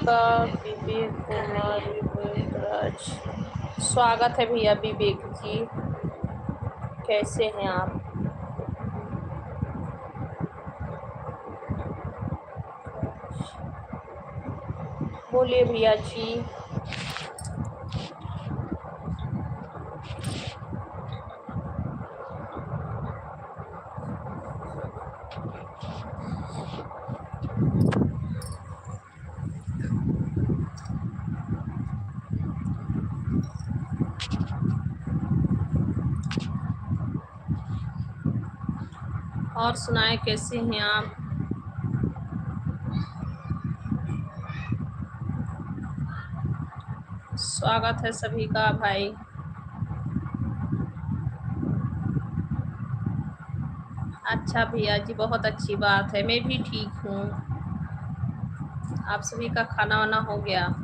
का विवेक कुमार विवेकराज। स्वागत है भैया विवेक जी, कैसे हैं आप? बोलिए भैया जी। और सुनाए कैसे हैं आप? स्वागत है सभी का भाई। अच्छा भैया जी, बहुत अच्छी बात है। मैं भी ठीक हूँ। आप सभी का खाना वाना हो गया?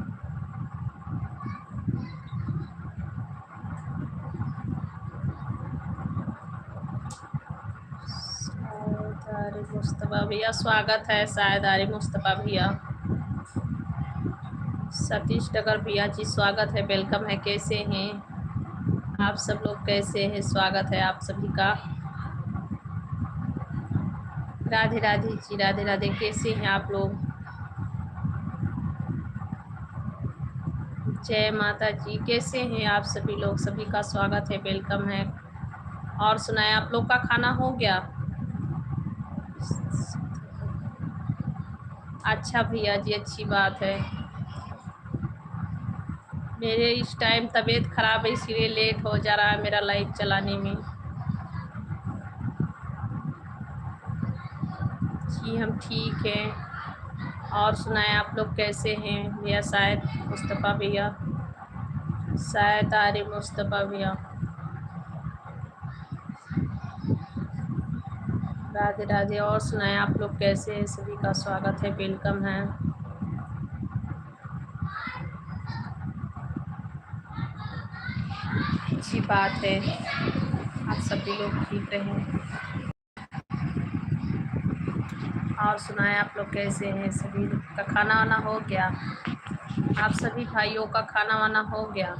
सायदारी मुस्तफ़ा भैया, स्वागत है सायदारी मुस्तफ़ा भैया। सतीश डगर भैया जी, स्वागत है, वेलकम है। कैसे हैं आप सब लोग? कैसे हैं? स्वागत है आप सभी का। राधे राधे जी, राधे राधे। कैसे हैं आप लोग? जय माता जी। कैसे हैं आप सभी लोग? सभी का स्वागत है, वेलकम है। और सुनाए, आप लोग का खाना हो गया? अच्छा भैया जी, अच्छी बात है। मेरे इस टाइम तबीयत खराब है, इसलिए लेट हो जा रहा है मेरा लाइव चलाने में। जी हम ठीक हैं। और सुनाए, आप लोग कैसे हैं भैया? शायद मुस्तफ़ा भैया, शायद आरे मुस्तफ़ा भैया। राधे राधे। और सुनाए, आप लोग कैसे हैं? सभी का स्वागत है, वेलकम है। अच्छी बात है, आप सभी लोग ठीक रहें। और सुनाए, आप लोग कैसे हैं? सभी का खाना वाना हो गया? आप सभी भाइयों का खाना वाना हो गया?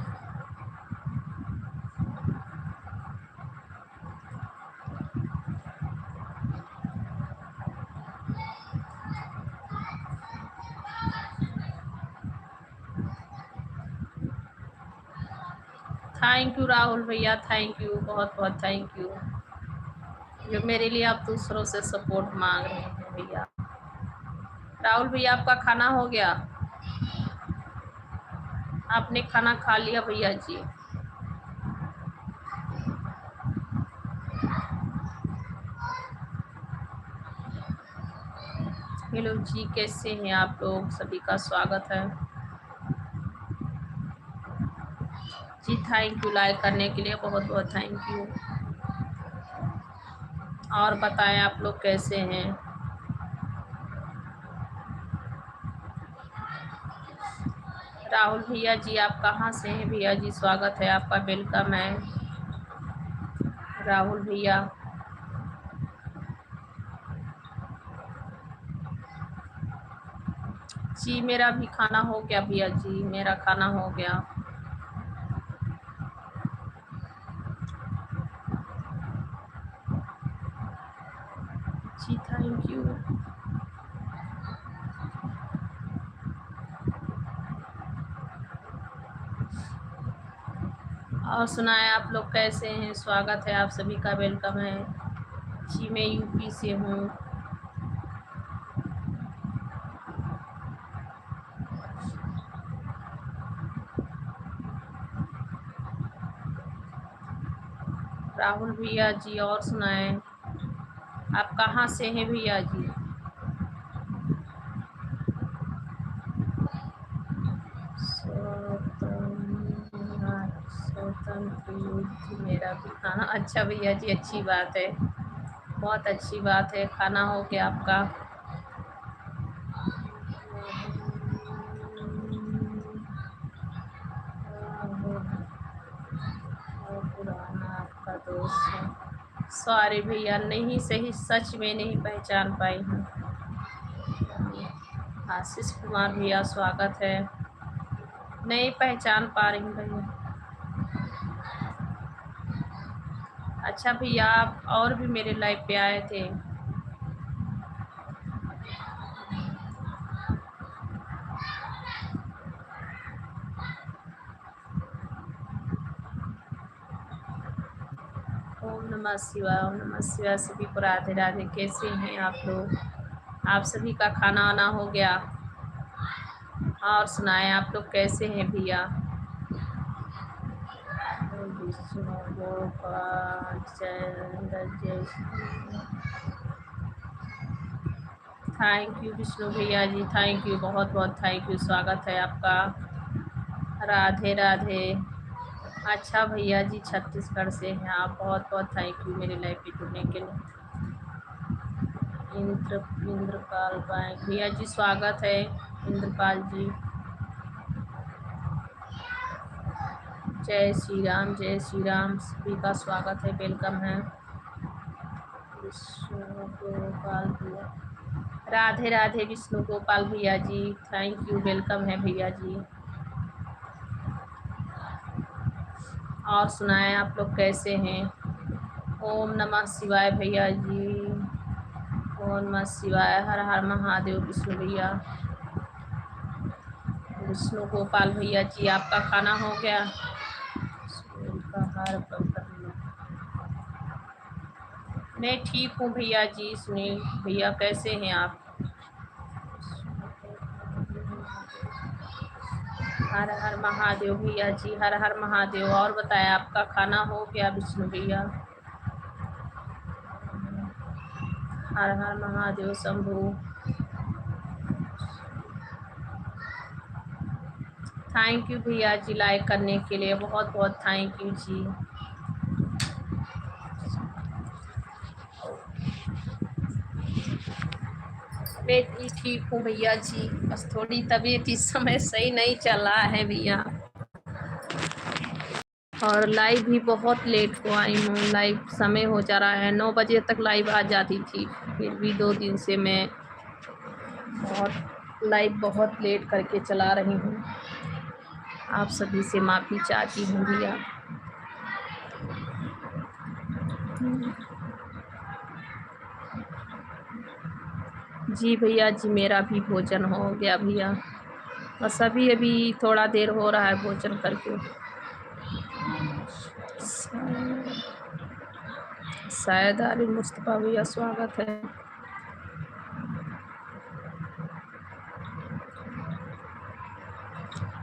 थैंक यू राहुल भैया, थैंक यू, बहुत बहुत थैंक यू, जो मेरे लिए आप दूसरों से सपोर्ट मांग रहे हैं भैया। राहुल भैया, आपका खाना हो गया? आपने खाना खा लिया भैया जी? हेलो जी, कैसे हैं आप लोग? सभी का स्वागत है जी। थैंक यू लाइक करने के लिए, बहुत बहुत थैंक यू। और बताएं, आप लोग कैसे हैं? राहुल भैया जी, आप कहाँ से हैं भैया जी? स्वागत है आपका, वेलकम है राहुल भैया। जी मेरा भी खाना हो गया भैया जी, मेरा खाना हो गया। जी थैंक यू। और सुनाए, आप लोग कैसे हैं? स्वागत है आप सभी का, वेलकम है जी। मैं यूपी से हूँ। राहुल भैया जी, और सुनाए, आप कहाँ से हैं भैया जी? स्वतंत्र युद्ध मेरा भी खाना। अच्छा भैया जी, अच्छी बात है, बहुत अच्छी बात है। खाना हो गया आपका? पुराना आपका दोस्त है। सॉरी भैया, नहीं, सही सच में नहीं पहचान पाई हूँ। आशीष कुमार भैया स्वागत है। नहीं पहचान पा रही हूँ भैया। अच्छा भैया आप और भी मेरे लाइव पे आए थे। ओम नमः शिवाय, ओम नमः शिवाय। सभी को राधे राधे। कैसे हैं आप लोग? आप सभी का खाना वाना हो गया? और सुनाएं आप लोग कैसे हैं भैया? विष्णु गोपाल जय। थैंक यू विष्णु भैया जी, थैंक यू, बहुत बहुत थैंक यू। स्वागत है आपका। राधे राधे। अच्छा भैया जी छत्तीसगढ़ से हैं आप, बहुत बहुत थैंक यू मेरे लाइफ पे जुड़ने के लिए। इंद्रपाल भैया जी स्वागत है। इंद्रपाल जी जय श्री राम, जय श्री राम। सभी का स्वागत है, वेलकम है। विष्णु गोपाल भैया, राधे राधे विष्णु गोपाल भैया जी, थैंक यू, वेलकम है भैया जी। और सुनाएं आप लोग कैसे हैं? ओम नमः शिवाय भैया जी, ओम नमः शिवाय। हर हर महादेव विष्णु भैया। विष्णु गोपाल भैया जी आपका खाना हो गया? मैं ठीक हूँ भैया जी। सुनील भैया कैसे हैं आप? हर हर महादेव भैया जी, हर हर महादेव। और बताएं आपका खाना हो गया विष्णु भैया? हर हर महादेव शंभू। थैंक यू भैया जी लाइक करने के लिए, बहुत बहुत थैंक यू जी। मैं भी ठीक हूँ भैया जी, बस थोड़ी तबीयत इस समय सही नहीं चल रहा है भैया। और लाइव भी बहुत लेट को आई हूँ। लाइव समय हो जा रहा है, 9 बजे तक लाइव आ जाती थी, फिर भी 2 दिन से मैं बहुत लाइव बहुत लेट करके चला रही हूँ। आप सभी से माफ़ी चाहती हूँ भैया। जी भैया जी मेरा भी भोजन हो गया भैया, बस अभी अभी थोड़ा देर हो रहा है भोजन करके। शायद अली मुस्तफ़ा भैया स्वागत है।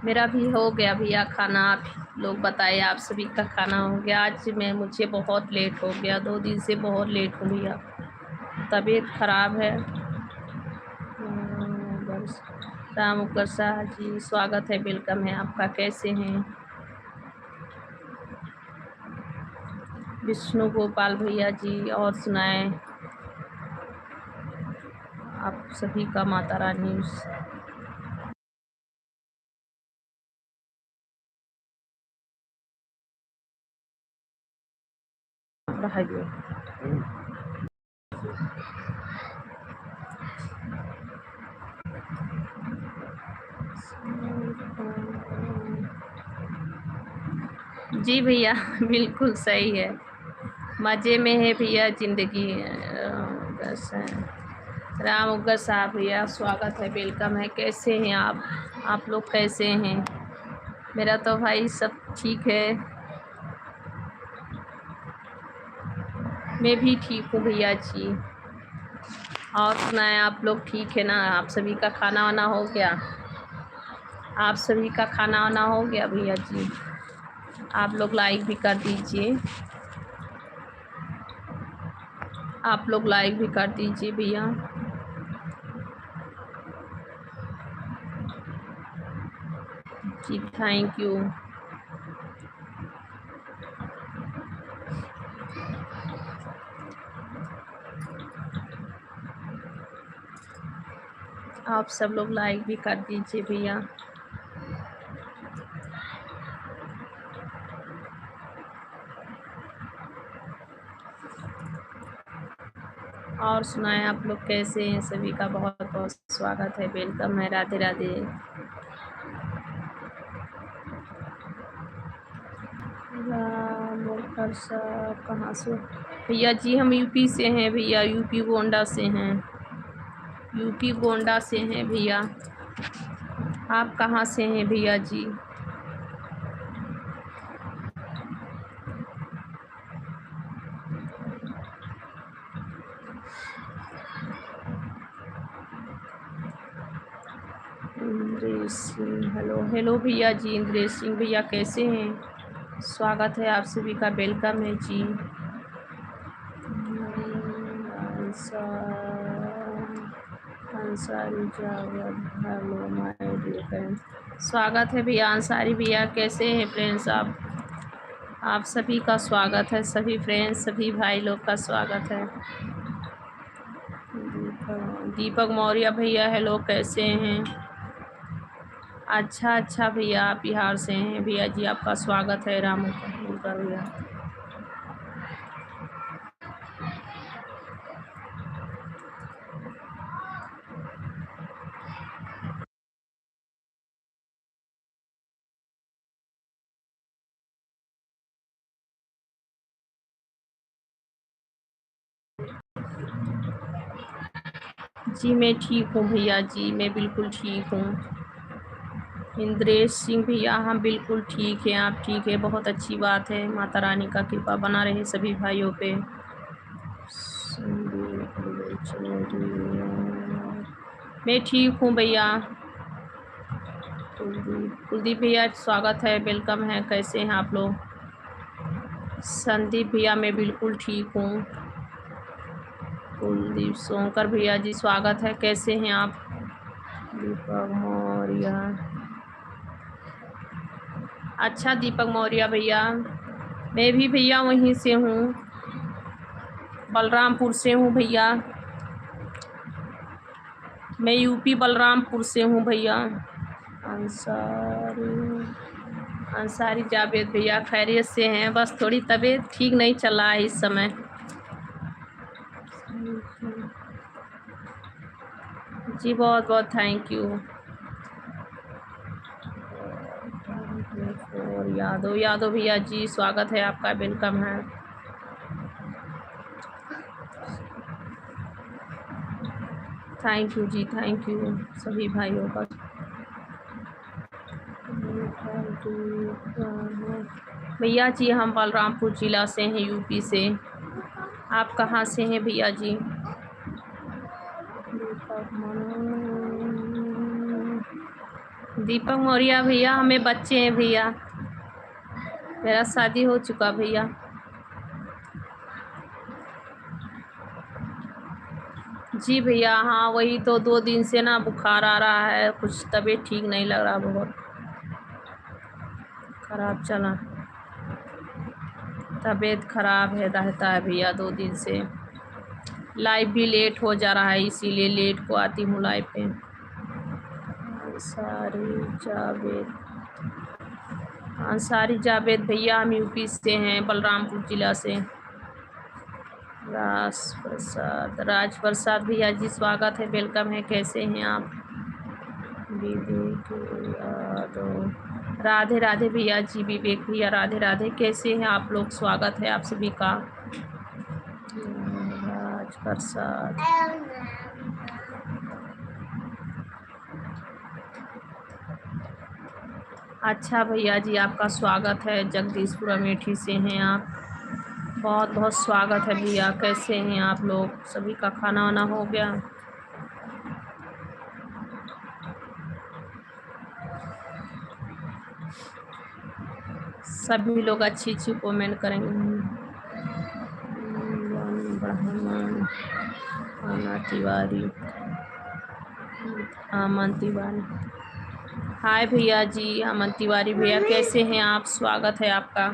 मेरा भी हो गया भैया खाना। आप लोग बताइए आप सभी का खाना हो गया? आज मुझे बहुत लेट हो गया, 2 दिन से बहुत लेट हो भैया, तबीयत खराब है। राम उकर शाह जी स्वागत है, वेलकम है आपका। कैसे हैं? विष्णु गोपाल भैया जी और सुनाएं आप सभी का माता रानी। जी भैया बिल्कुल सही है, मज़े में है भैया ज़िंदगी। राम उग्र साहब भैया स्वागत है, वेलकम है। कैसे हैं आप लोग कैसे हैं? मेरा तो भाई सब ठीक है, मैं भी ठीक हूँ भैया जी। और सुनाएं आप लोग ठीक है ना? आप सभी का खाना वाना हो गया? आप सभी का खाना वाना हो गया भैया जी? आप लोग लाइक भी कर दीजिए, आप लोग लाइक भी कर दीजिए भैया। जी थैंक यू। आप सब लोग लाइक भी कर दीजिए भैया। और सुनाएं आप लोग कैसे हैं? सभी का बहुत बहुत स्वागत है, वेलकम है। राधे राधे। कहाँ से? भैया जी हम यूपी से हैं भैया, यूपी गोंडा से हैं, यूपी गोंडा से हैं भैया। आप कहाँ से हैं भैया जी? इंद्रेश सिंह, हेलो हेलो भैया जी। इंद्रेश सिंह भैया कैसे हैं? स्वागत है आप सभी का, वेलकम है जी। Ansari Javed, hello my dear friend. स्वागत है भैया अंसारी भैया, कैसे हैं फ्रेंड्स आप सभी का स्वागत है, सभी फ्रेंड्स सभी भाई लोग का स्वागत है। दीपक मौर्य भैया हेलो, कैसे हैं? अच्छा भैया, आप बिहार से हैं भैया जी, आपका स्वागत है। रामू भैया जी, मैं ठीक हूँ भैया जी, मैं बिल्कुल ठीक हूँ। इंद्रेश सिंह भैया हम बिल्कुल ठीक हैं, आप ठीक है, बहुत अच्छी बात है। माता रानी का कृपा बना रहे सभी भाइयों पे। मैं ठीक हूँ भैया। कुलदीप भैया स्वागत है, वेलकम है, कैसे हैं आप लोग? संदीप भैया मैं बिल्कुल ठीक हूँ। कुलदीप सोनकर भैया जी स्वागत है, कैसे हैं आप? दीपक मौर्य, अच्छा दीपक मौर्य भैया, मैं भी भैया वहीं से हूँ, बलरामपुर से हूँ भैया, मैं यूपी बलरामपुर से हूँ भैया। अंसारी जावेद भैया खैरियत से हैं, बस थोड़ी तबीयत ठीक नहीं चल रहा है इस समय। जी बहुत बहुत थैंक यू। और यादव भैया जी स्वागत है आपका, वेलकम है। थैंक यू जी, थैंक यू सभी भाइयों का। भैया जी हम बलरामपुर जिला से हैं, यूपी से। आप कहाँ से हैं भैया जी? दीपक मौर्य भैया हमें बच्चे हैं भैया, मेरा शादी हो चुका भैया। जी भैया हाँ, वही तो 2 दिन से ना बुखार आ रहा है, कुछ तबीयत ठीक नहीं लग रहा, बहुत खराब चला, तबीयत खराब है रहता है भैया 2 दिन से। लाइव भी लेट हो जा रहा है, इसीलिए लेट को आती हूँ लाइव पे। अंसारी जावेद भैया हम यूपी से हैं, बलरामपुर जिला से। राज प्रसाद भैया जी स्वागत है, वेलकम है, कैसे हैं आप? राधे राधे भैया जी, विवेक भैया राधे राधे, कैसे हैं आप लोग? स्वागत है आप सभी का। राज प्रसाद, अच्छा भैया जी आपका स्वागत है, जगदीशपुर अमेठी से हैं आप, बहुत बहुत स्वागत है भैया, कैसे हैं आप लोग? सभी का खाना वाना हो गया? सभी लोग अच्छी कमेंट करेंगे। तिवारी, अमन तिवारी, हाय भैया जी, अमन तिवारी भैया कैसे हैं आप? स्वागत है आपका।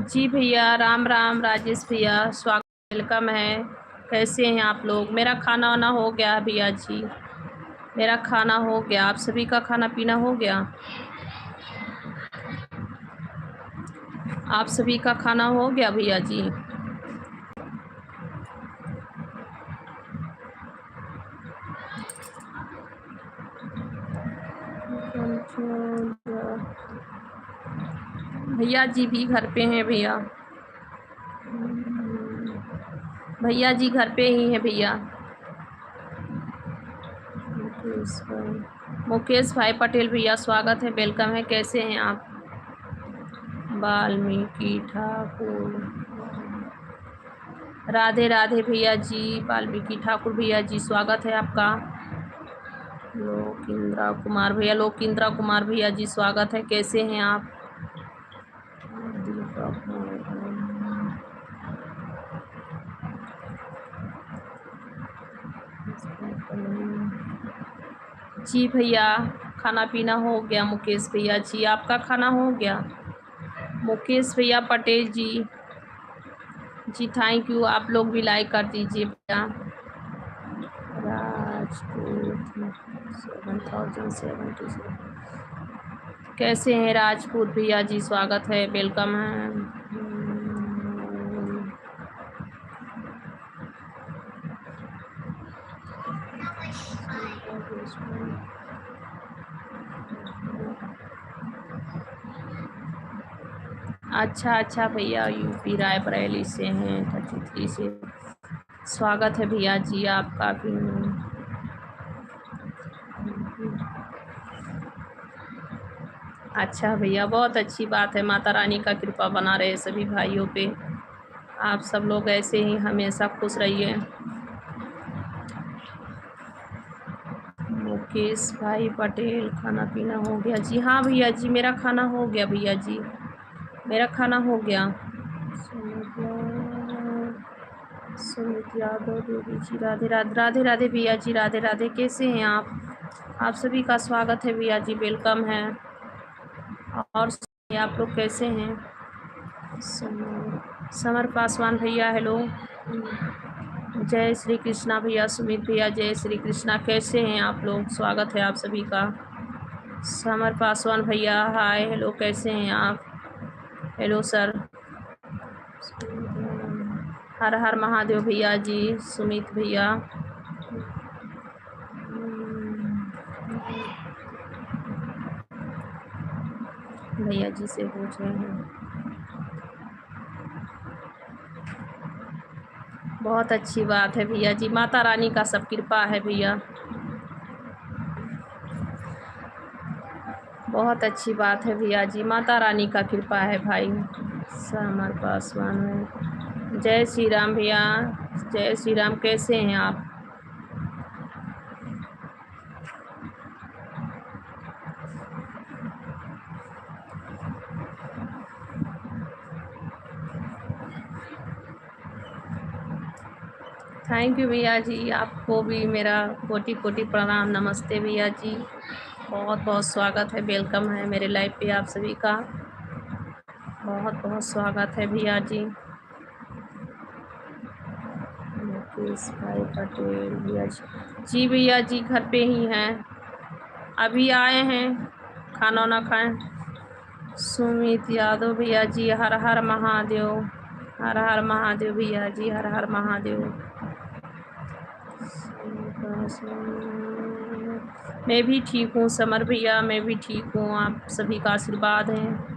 जी भैया राम राम, राजेश भैया स्वागत, वेलकम है, कैसे हैं आप लोग? मेरा खाना वाना हो गया भैया जी, मेरा खाना हो गया, आप सभी का खाना पीना हो गया? आप सभी का खाना हो गया भैया जी? भैया जी भी घर पे हैं भैया। भैया जी घर पे ही हैं भैया। मुकेश भाई पटेल भैया स्वागत है, वेलकम है, कैसे हैं आप? वाल्मीकि ठाकुर, राधे राधे भैया जी। वाल्मीकि ठाकुर भैया जी स्वागत है आपका। लोकिंद्रा कुमार भैया, लोकिंद्रा कुमार भैया जी स्वागत है, कैसे हैं आप? जी भैया खाना पीना हो गया। मुकेश भैया जी आपका खाना हो गया? मुकेश भैया पटेल जी जी थैंक यू, आप लोग भी लाइक कर दीजिए भैया। राजपूत 7077, कैसे हैं राजपूत भैया जी? स्वागत है, वेलकम है। अच्छा भैया, यूपी रायबरेली से हैं, 33 से। स्वागत है भैया जी आपका भी। अच्छा भैया, बहुत अच्छी बात है, माता रानी का कृपा बना रहे सभी भाइयों पे। आप सब लोग ऐसे ही हमेशा खुश रहिए। मुकेश भाई पटेल खाना पीना हो गया जी? हाँ भैया जी मेरा खाना हो गया भैया जी, मेरा खाना हो गया। सुमित यादव देवी जी राधे राधे। राधे राधे भैया जी, राधे राधे, कैसे हैं आप सभी का स्वागत है भैया जी, वेलकम है। और आप लोग कैसे हैं? समर पासवान भैया हेलो। जय श्री कृष्णा भैया, सुमित भैया जय श्री कृष्णा, कैसे हैं आप लोग? स्वागत है आप सभी का। समर पासवान भैया हाय हेलो, कैसे हैं आप? Hello sir. हर हर महादेव भैया जी, सुमित भैया। भैया जी से पूछ रहे हैं। बहुत अच्छी बात है भैया जी, माता रानी का सब कृपा है भैया, बहुत अच्छी बात है भैया जी, माता रानी का कृपा है भाई। समर पासवान है। जय श्री राम भैया, जय श्री राम, कैसे हैं आप? थैंक यू भैया जी, आपको भी मेरा कोटि कोटि प्रणाम, नमस्ते भैया जी, बहुत बहुत स्वागत है, वेलकम है मेरे लाइव पे आप सभी का, बहुत बहुत स्वागत है भैया जी। मुकेश भाई पटेल भैया जी भैया जी घर पे ही हैं, अभी आए हैं, खाना ना खाएं। सुमित यादव भैया जी हर हर महादेव, हर हर महादेव भैया जी, हर हर महादेव। मैं भी ठीक हूँ समर भैया, मैं भी ठीक हूँ, आप सभी का आशीर्वाद है।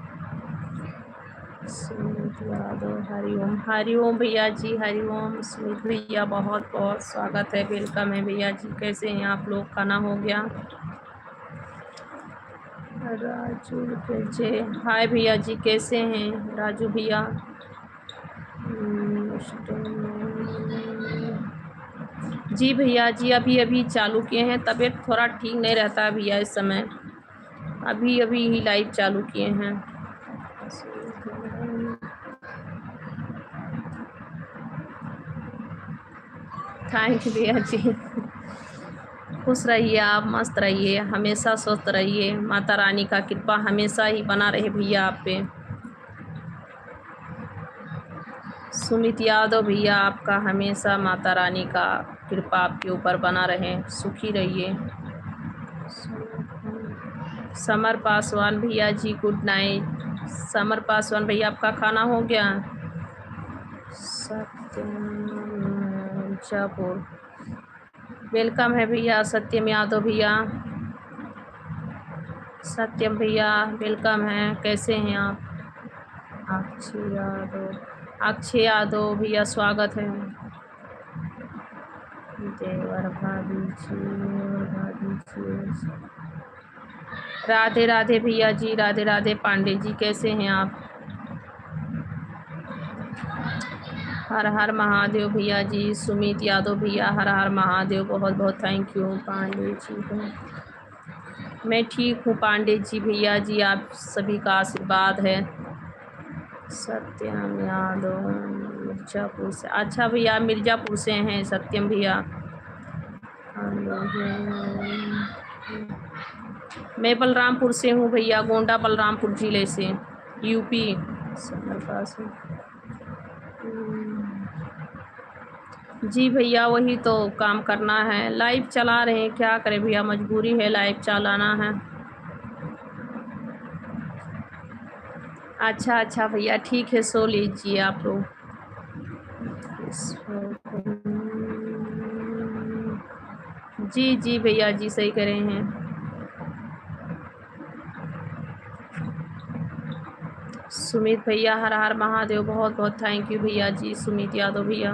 सुमित यादव हरिओम, हरिओम भैया जी, हरिओम। सुमित भैया बहुत बहुत स्वागत है, वेलकम है भैया जी, कैसे हैं आप लोग? खाना हो गया? राजू जय हाय भैया जी, कैसे हैं राजू भैया? जी भैया जी अभी अभी चालू किए हैं, तबीयत थोड़ा ठीक नहीं रहता है भैया इस समय, अभी अभी ही लाइव चालू किए हैं। थैंक यू भैया जी, खुश रहिए आप, मस्त रहिए, हमेशा स्वस्थ रहिए, माता रानी का कृपा हमेशा ही बना रहे भैया आप पे। सुमित यादव भैया आपका हमेशा माता रानी का कृपा आपके ऊपर बना रहे, सुखी रहिए। समर पासवान भैया जी गुड नाइट। समर पासवान भैया आपका खाना हो गया? सत्यम मिर्जापुर, वेलकम है भैया। सत्यम यादव भैया, सत्यम भैया वेलकम है। कैसे हैं आप? अक्षय यादव, अक्षय यादव भैया स्वागत है। देवर भाभी जी, राधे राधे भैया जी, राधे राधे। पांडे जी कैसे हैं आप? हर हर महादेव भैया जी। सुमित यादव भैया हर हर महादेव, बहुत बहुत थैंक यू। पांडे जी को मैं ठीक हूँ पांडे जी भैया जी, आप सभी का आशीर्वाद है। सत्यम यादव मिर्जापुर से, अच्छा भैया मिर्जापुर से हैं सत्यम भैया। मैं बलरामपुर से हूँ भैया, गोंडा बलरामपुर जिले से, यूपी। जी भैया वही तो काम करना है, लाइव चला रहे हैं, क्या करें भैया, मजबूरी है, लाइव चलाना है। अच्छा अच्छा भैया ठीक है, सो लीजिए आप लोग। जी जी भैया जी सही कह रहे हैं। सुमित भैया हर हर महादेव, बहुत बहुत थैंक यू भैया जी। सुमित यादव भैया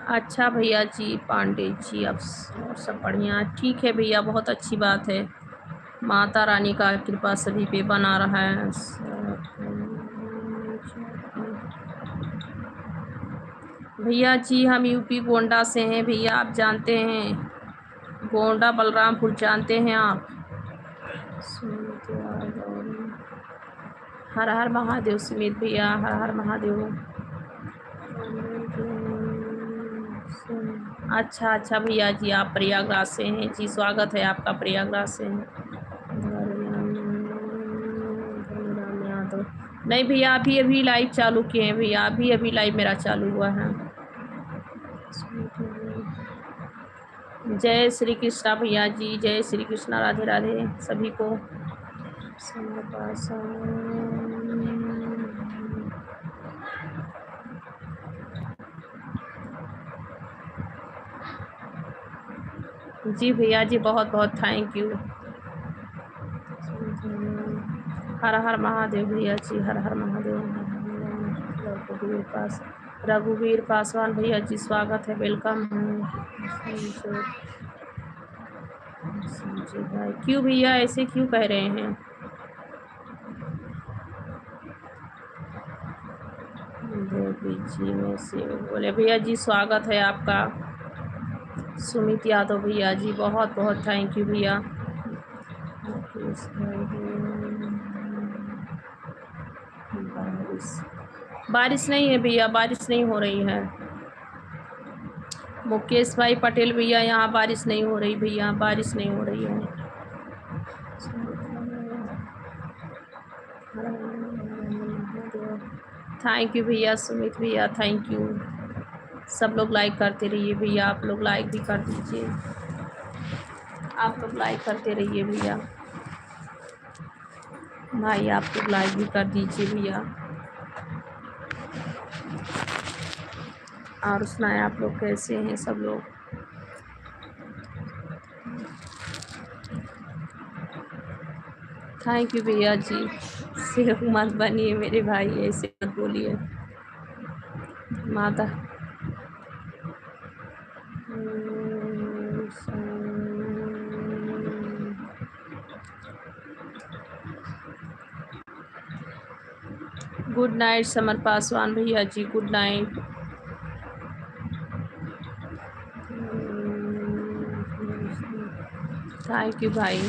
अच्छा भैया जी। पांडे जी अब सब बढ़िया, ठीक है भैया, बहुत अच्छी बात है। माता रानी का कृपा सभी पे बना रहा है। भैया जी हम यूपी गोंडा से हैं भैया, आप जानते हैं गोंडा बलरामपुर, जानते हैं आप? हर हर महादेव सुमित भैया, हर हर महादेव। अच्छा अच्छा भैया जी आप प्रयागराज से हैं जी, स्वागत है आपका प्रयागराज से। नहीं भैया अभी अभी लाइव चालू किए हैं भैया, अभी अभी लाइव मेरा चालू हुआ है। जय श्री कृष्णा भैया जी, जय श्री कृष्णा, राधे राधे सभी को। जी भैया जी बहुत बहुत थैंक यू। हर हर महादेव भैया जी, हर हर महादेव। रघुवीर पासवान भैया जी स्वागत है, वेलकम। भाई क्यों भैया ऐसे क्यों कह रहे हैं? जी में से बोले भैया जी स्वागत है आपका। सुमित यादव भैया जी बहुत बहुत थैंक यू भैया। बारिश नहीं है भैया, बारिश नहीं हो रही है। मुकेश भाई पटेल भैया यहाँ बारिश नहीं हो रही भैया, बारिश नहीं हो रही है। थैंक यू भैया सुमित भैया, थैंक यू। सब लोग लाइक करते रहिए भैया, आप लोग लाइक भी कर दीजिए, आप लोग लाइक करते रहिए भैया भाई, आप लोग लाइक भी कर दीजिए भैया। और सुनाए आप लोग कैसे हैं सब लोग? थैंक यू भैया जी। सिर्फ मत बनिए मेरे भाई, ऐसे मत बोलिए। माता गुड नाइट समर पासवान भैया जी, गुड नाइट। थैंक यू भाई,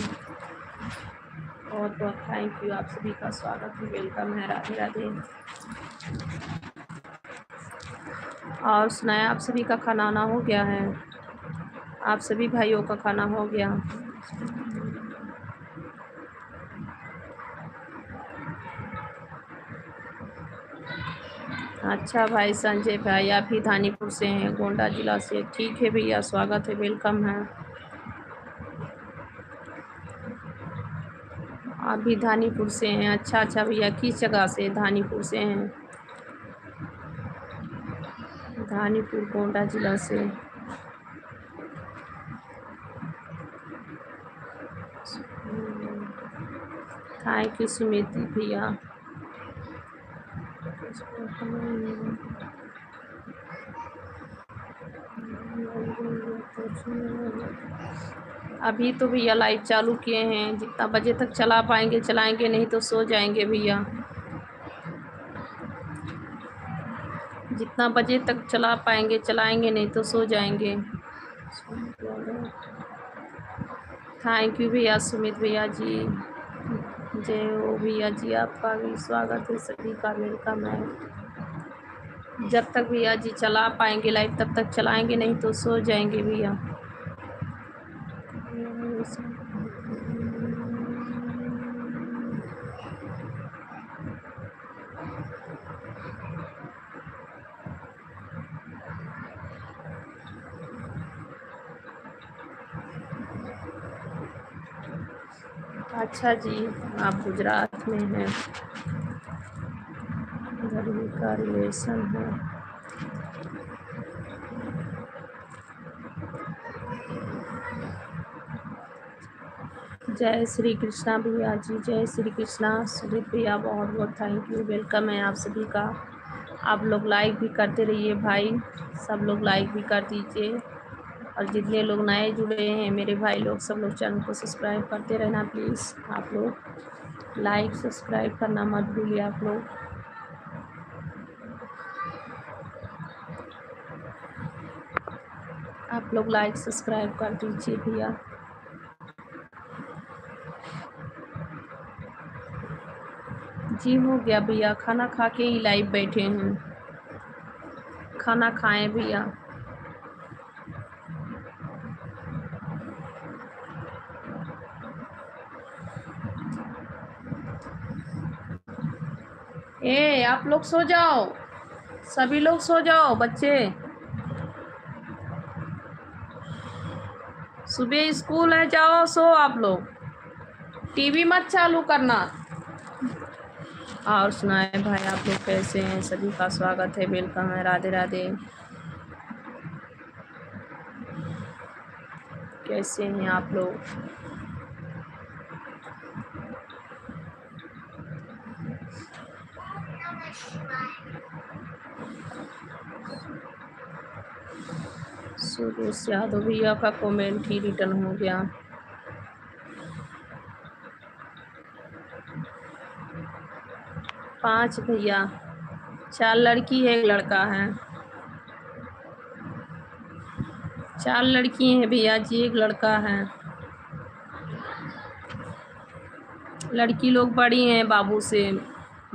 बहुत बहुत थैंक यू। आप सभी का स्वागत है, वेलकम है, राधे राधे। और सुनाया आप सभी का खाना वाना हो गया है? आप सभी भाइयों का खाना हो गया? अच्छा भाई संजय भाई, आप भी धानीपुर से हैं, गोंडा जिला से। ठीक है भैया, स्वागत है, वेलकम है। आप भी धानीपुर से हैं। अच्छा अच्छा भैया, किस जगह से? धानीपुर से हैं, धानीपुर गोंडा जिला से। थैंक यू सुमित भैया। अभी तो भैया लाइव चालू किए हैं, जितना बजे तक चला पाएंगे चलाएंगे, नहीं तो सो जाएंगे भैया। जितना बजे तक चला पाएंगे चलाएंगे, नहीं तो सो जाएंगे। थैंक यू भैया सुमित भैया जी। जय हो भैया जी, आपका भी स्वागत है, सभी का वेलकम है। जब तक भैया जी चला पाएंगे लाइव तब तक चलाएंगे, नहीं तो सो जाएंगे भैया। अच्छा जी, आप गुजरात में हैं, गर्मी का रिलेशन है। जय श्री कृष्णा भैया जी, जय श्री कृष्णा। सुदीप भैया बहुत बहुत थैंक यू, वेलकम है आप सभी का। आप लोग लाइक भी करते रहिए भाई, सब लोग लाइक भी कर दीजिए। और जितने लोग नए जुड़े हैं मेरे भाई लोग, सब लोग चैनल को सब्सक्राइब करते रहना प्लीज़। आप लोग लाइक सब्सक्राइब करना मत भूलिए आप लोग। आप लोग लाइक सब्सक्राइब कर दीजिए भैया। जी हो गया भैया, खाना खा के ही लाइव बैठे हैं। खाना खाएं भैया। आप लोग सो जाओ, सभी लोग सो जाओ बच्चे, सुबह स्कूल है, जाओ सो आप लोग, टीवी मत चालू करना। और सुनाए भाई, आप लोग कैसे हैं? सभी का स्वागत है, वेलकम है, राधे राधे। कैसे हैं आप लोग? सुरेश यादव भैया का कमेंट ही रिटर्न हो गया। 5 भैया, 4 लड़की है, 1 लड़का है। 4 लड़की हैं भैया जी, 1 लड़का है। लड़की लोग बड़ी हैं बाबू से,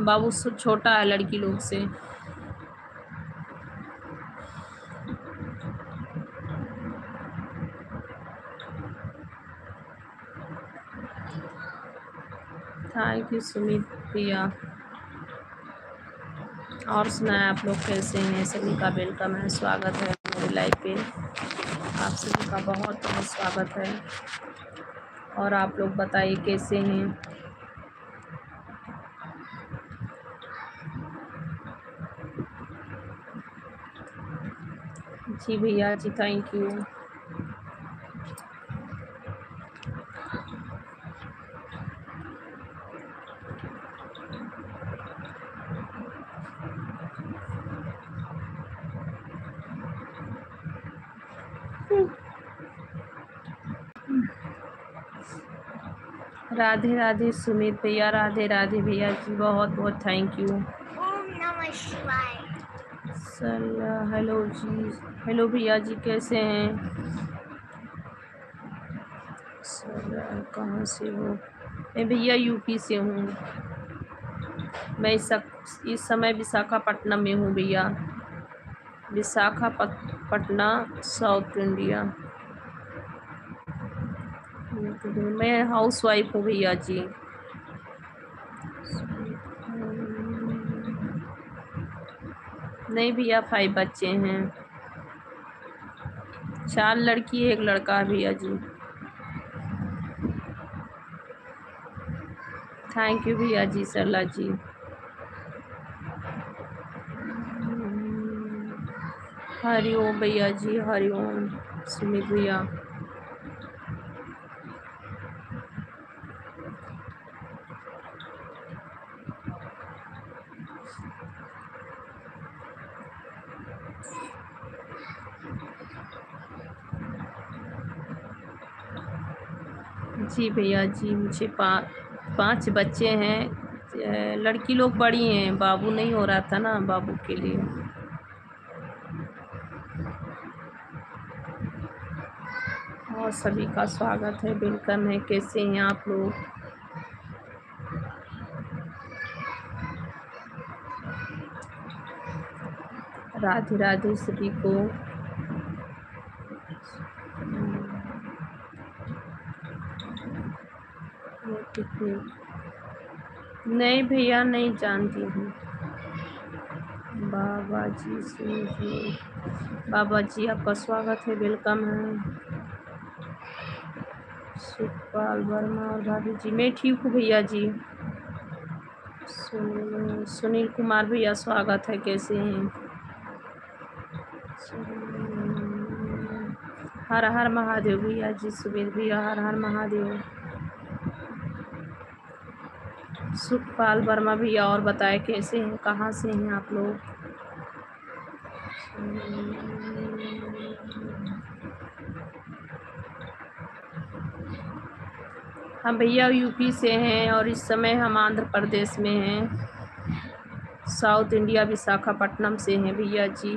बाबू से छोटा है लड़की लोग से। थैंक यू सुमित भैया। और सुनाए आप लोग कैसे हैं? सभी का वेलकम है, स्वागत है मेरे लाइव पे। आप सभी का बहुत बहुत स्वागत है। और आप लोग बताइए कैसे हैं? जी भैया जी, थैंक यू। राधे राधे सुमित भैया, राधे राधे भैया जी, बहुत बहुत थैंक यू। ओम नमः शिवाय। सर हेलो जी, हेलो भैया जी, कैसे हैं? सर कहाँ से हो? मैं भैया यूपी से हूँ। मैं इस समय विशाखापट्टनम में हूँ भैया, विशाखापट्टनम, साउथ इंडिया। मैं हाउस वाइफ हूँ भैया जी। नहीं भैया 5 बच्चे हैं, 4 लड़की 1 लड़का भैया जी। थैंक यू भैया जी सरला जी। हरिओम भैया जी, हरिओम सुमित भैया। जी भैया जी, मुझे 5 बच्चे हैं। लड़की लोग बड़ी हैं, बाबू नहीं हो रहा था ना, बाबू के लिए। और सभी का स्वागत है, वेलकम है। कैसे हैं आप लोग? राधे राधे सभी को। नहीं भैया, नहीं जानती हूँ। बाबा जी सुनिए, बाबा जी आपका स्वागत है, वेलकम है। सुखपाल वर्मा और भाभी जी, मैं ठीक हूँ भैया जी। सुनील कुमार भैया स्वागत है, कैसे हैं? हर हर महादेव भैया जी, सुबीर भैया हर हर महादेव। सुखपाल वर्मा भैया और बताए कैसे हैं, कहाँ से हैं आप लोग? हम भैया यूपी से हैं और इस समय हम आंध्र प्रदेश में हैं, साउथ इंडिया विशाखापट्टनम से हैं भैया जी।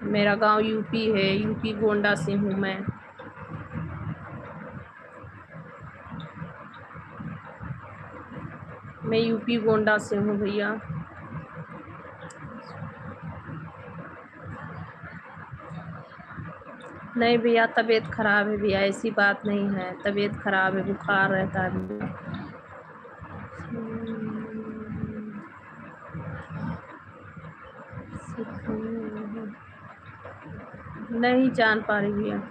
मेरा गांव यूपी है, यूपी गोंडा से हूँ मैं यूपी गोंडा से हूँ भैया। नहीं भैया, तबीयत खराब है भैया, ऐसी बात नहीं है, तबीयत खराब है, बुखार रहता है भैया। नहीं जान पा रही भैया।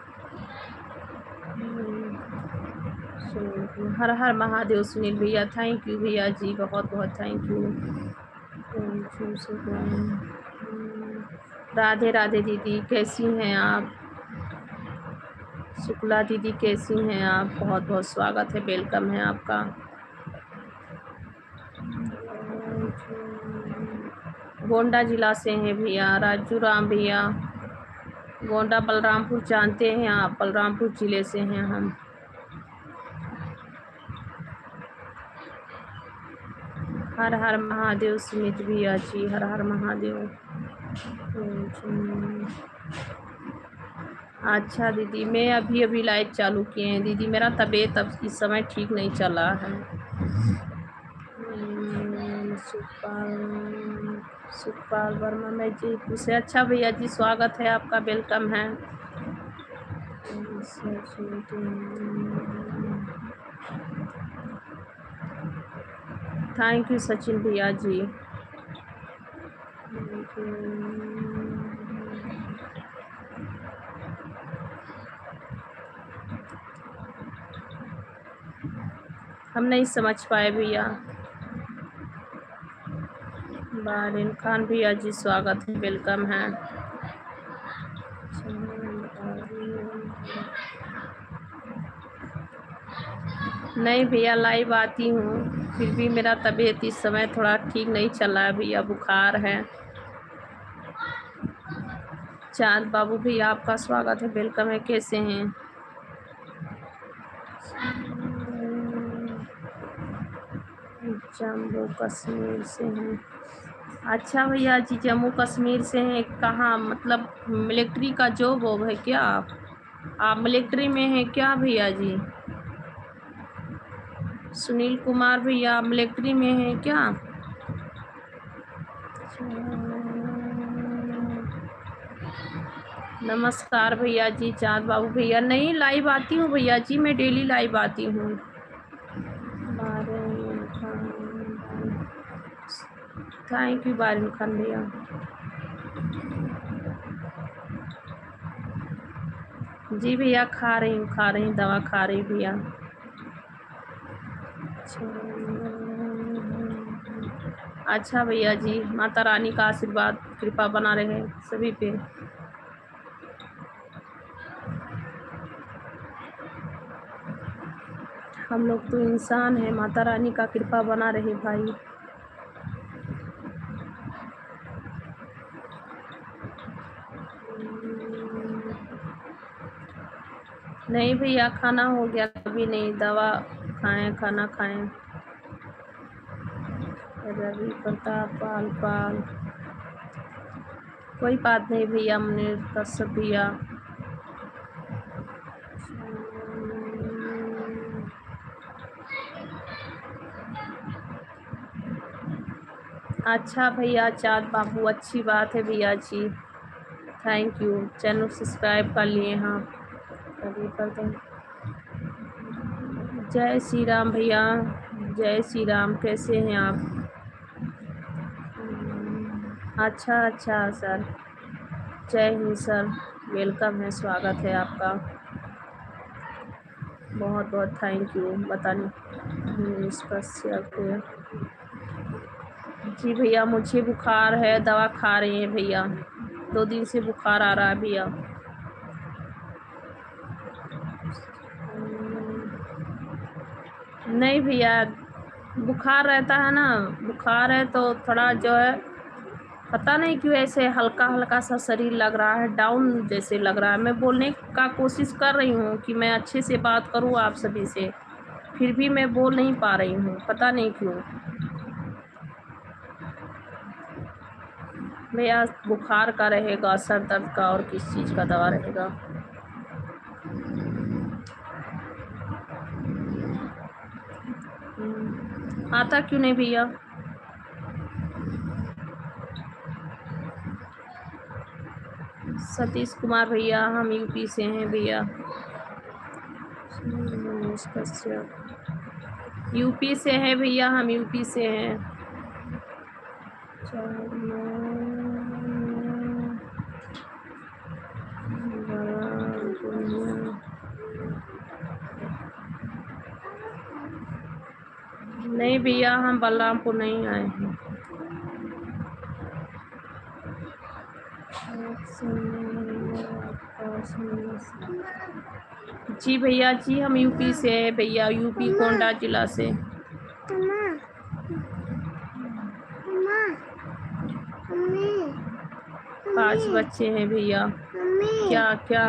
हर हर महादेव सुनील भैया, थैंक यू भैया जी, बहुत बहुत थैंक यू। राधे राधे दीदी, कैसी हैं आप? शुक्ला दीदी कैसी हैं आप? बहुत बहुत स्वागत है, वेलकम है आपका। गोंडा जिला से हैं भैया, राजू राम भैया। गोंडा बलरामपुर जानते हैं आप? बलरामपुर जिले से हैं हम। हर हर महादेव सुमित भैया जी, हर हर महादेव। अच्छा दीदी, मैं अभी लाइव चालू किए हैं दीदी, मेरा तबीयत अब इस समय ठीक नहीं चला है। सुखपाल वर्मा, मैं जी उसे। अच्छा भैया जी, स्वागत है आपका, वेलकम है। थैंक यू सचिन भैया जी। हम नहीं समझ पाए भैया। बारिन खान भैया जी स्वागत है, वेलकम है। नहीं भैया, लाइव आती हूँ, फिर भी मेरा तबीयत इस समय थोड़ा ठीक नहीं चला है भैया, बुखार है। चांद बाबू भैया आपका स्वागत है, वेलकम है, कैसे हैं? जम्मू कश्मीर से हैं। अच्छा भैया जी, जम्मू कश्मीर से हैं, कहाँ मतलब मिलिट्री का जॉब वॉब है क्या? आप मिलिट्री में हैं क्या भैया जी? सुनील कुमार भैया, आप मिलिट्री में हैं क्या? नमस्कार भैया जी, चांद बाबू भैया। नहीं, लाइव आती हूँ भैया जी, मैं डेली लाइव आती हूँ। थैंक यू बारिन खान भैया। जी भैया खा रही हूँ दवा खा रही भैया। अच्छा भैया जी, माता रानी का आशीर्वाद कृपा बना रहे सभी पे। हम लोग तो इंसान हैं, माता रानी का कृपा बना रहे भाई। नहीं भैया खाना हो गया, अभी नहीं, दवा खाएं खाना खाएं। रवि प्रताप पाल पाल, कोई बात नहीं भैया। हमने कश्यप भैया, अच्छा भैया चाँद बाबू, अच्छी बात है भैया जी, थैंक यू। चैनल सब्सक्राइब कर लिए हाँ, कभी कर दें। जय श्री राम भैया, जय श्री राम, कैसे हैं आप? अच्छा सर, जय हिंद सर, वेलकम है, स्वागत है आपका, बहुत बहुत थैंक यू बताने। जी भैया मुझे बुखार है, दवा खा रही हैं भैया, 2 दिन से बुखार आ रहा है भैया। नहीं भैया, बुखार रहता है ना, बुखार है तो थोड़ा जो है पता नहीं क्यों ऐसे हल्का हल्का सा शरीर लग रहा है, डाउन जैसे लग रहा है। मैं बोलने का कोशिश कर रही हूँ कि मैं अच्छे से बात करूँ आप सभी से, फिर भी मैं बोल नहीं पा रही हूँ, पता नहीं क्यों। भैया बुखार का रहेगा, सर दर्द का, और किस चीज़ का दवा रहेगा। आता क्यों नहीं भैया? सतीश कुमार भैया, हम यूपी से हैं भैया। यूपी से हैं भैया, हम यूपी से हैं। नहीं भैया, हम बलरामपुर नहीं आए हैं। जी भैया जी, हम यूपी से हैं भैया, यूपी गोंडा जिला से। 5 बच्चे हैं भैया। क्या क्या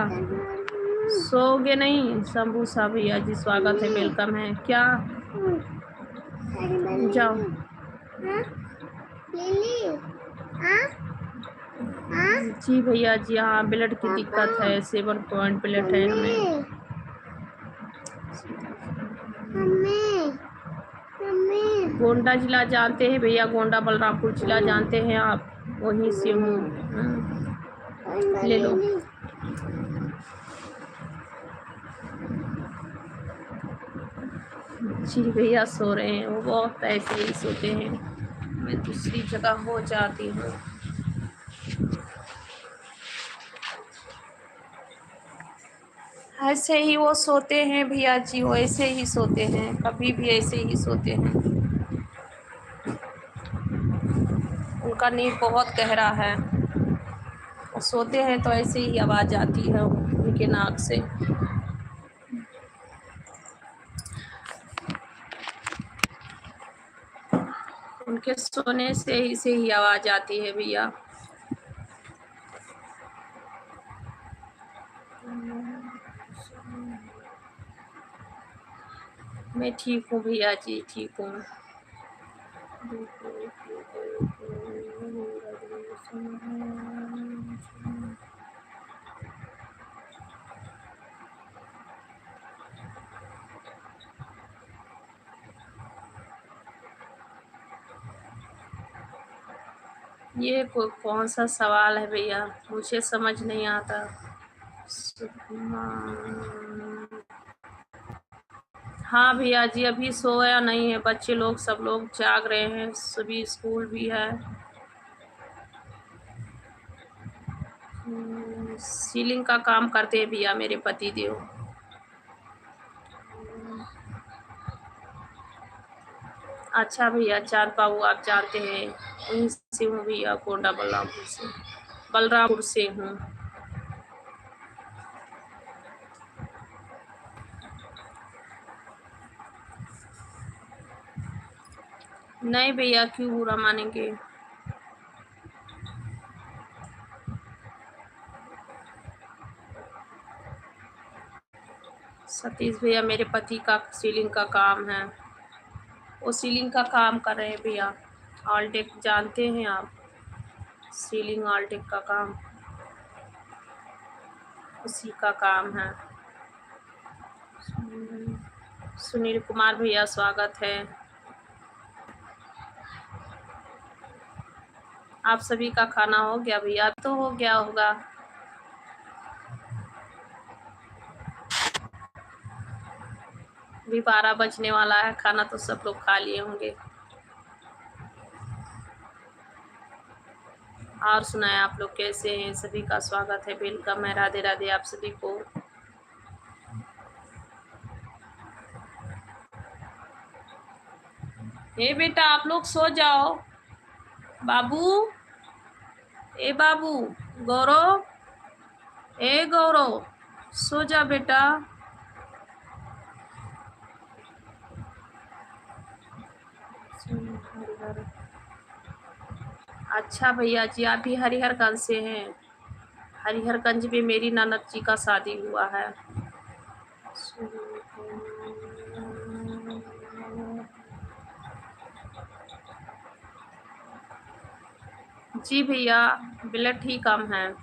सोओगे नहीं? शंभू सा भैया जी, स्वागत है, वेलकम है। क्या जाओ जी भैया जी, हाँ ब्लड की दिक्कत है, 7 पॉइंट ब्लड है हमें। गोंडा जिला जानते हैं भैया? गोंडा बलरामपुर जिला जानते हैं आप? वहीं से हूँ। ले लो। जी भैया सो रहे हैं, वो बहुत ऐसे ही सोते हैं, मैं दूसरी जगह हो जाती हूँ। ऐसे ही वो सोते हैं भैया जी, वो ऐसे ही सोते हैं, कभी भी ऐसे ही सोते हैं। उनका नींद बहुत गहरा है, वो सोते हैं तो ऐसे ही आवाज़ आती है उनके नाक से। उनके सोने से ही आवाज़ आती है भैया। मैं ठीक हूँ भैया जी, ठीक हूँ। ये कौन सा सवाल है भैया, मुझे समझ नहीं आता। हाँ भैया जी, अभी सोया नहीं है, बच्चे लोग सब लोग जाग रहे हैं, सभी स्कूल भी है। सीलिंग का काम करते हैं भैया मेरे पति देव। अच्छा भैया, चांद बाबू आप जानते हैं, वहीं से हूँ भैया, कोंडा बलरामपुर से हूँ। नहीं भैया, क्यों बुरा मानेंगे। सतीश भैया मेरे पति का सीलिंग का काम है, वो सीलिंग का काम कर रहे हैं भैया। ऑलटेक जानते हैं आप, सीलिंग ऑलटेक का काम, उसी का काम है। सुनील कुमार भैया स्वागत है। आप सभी का खाना हो गया भैया? तो हो गया होगा। अभी 12 बजने वाला है, खाना तो सब लोग खा लिए होंगे। और सुनाए आप लोग कैसे हैं? सभी का स्वागत है, वेलकम है, राधे राधे आप सभी को। ए बेटा आप लोग सो जाओ। बाबू, ए बाबू, गौरव, ए गौरव, सो जा बेटा। अच्छा भैया जी, आप भी हरिहरगंज से हैं? हरिहरगंज में मेरी ननद जी का शादी हुआ है। जी भैया, ब्लड ही कम है।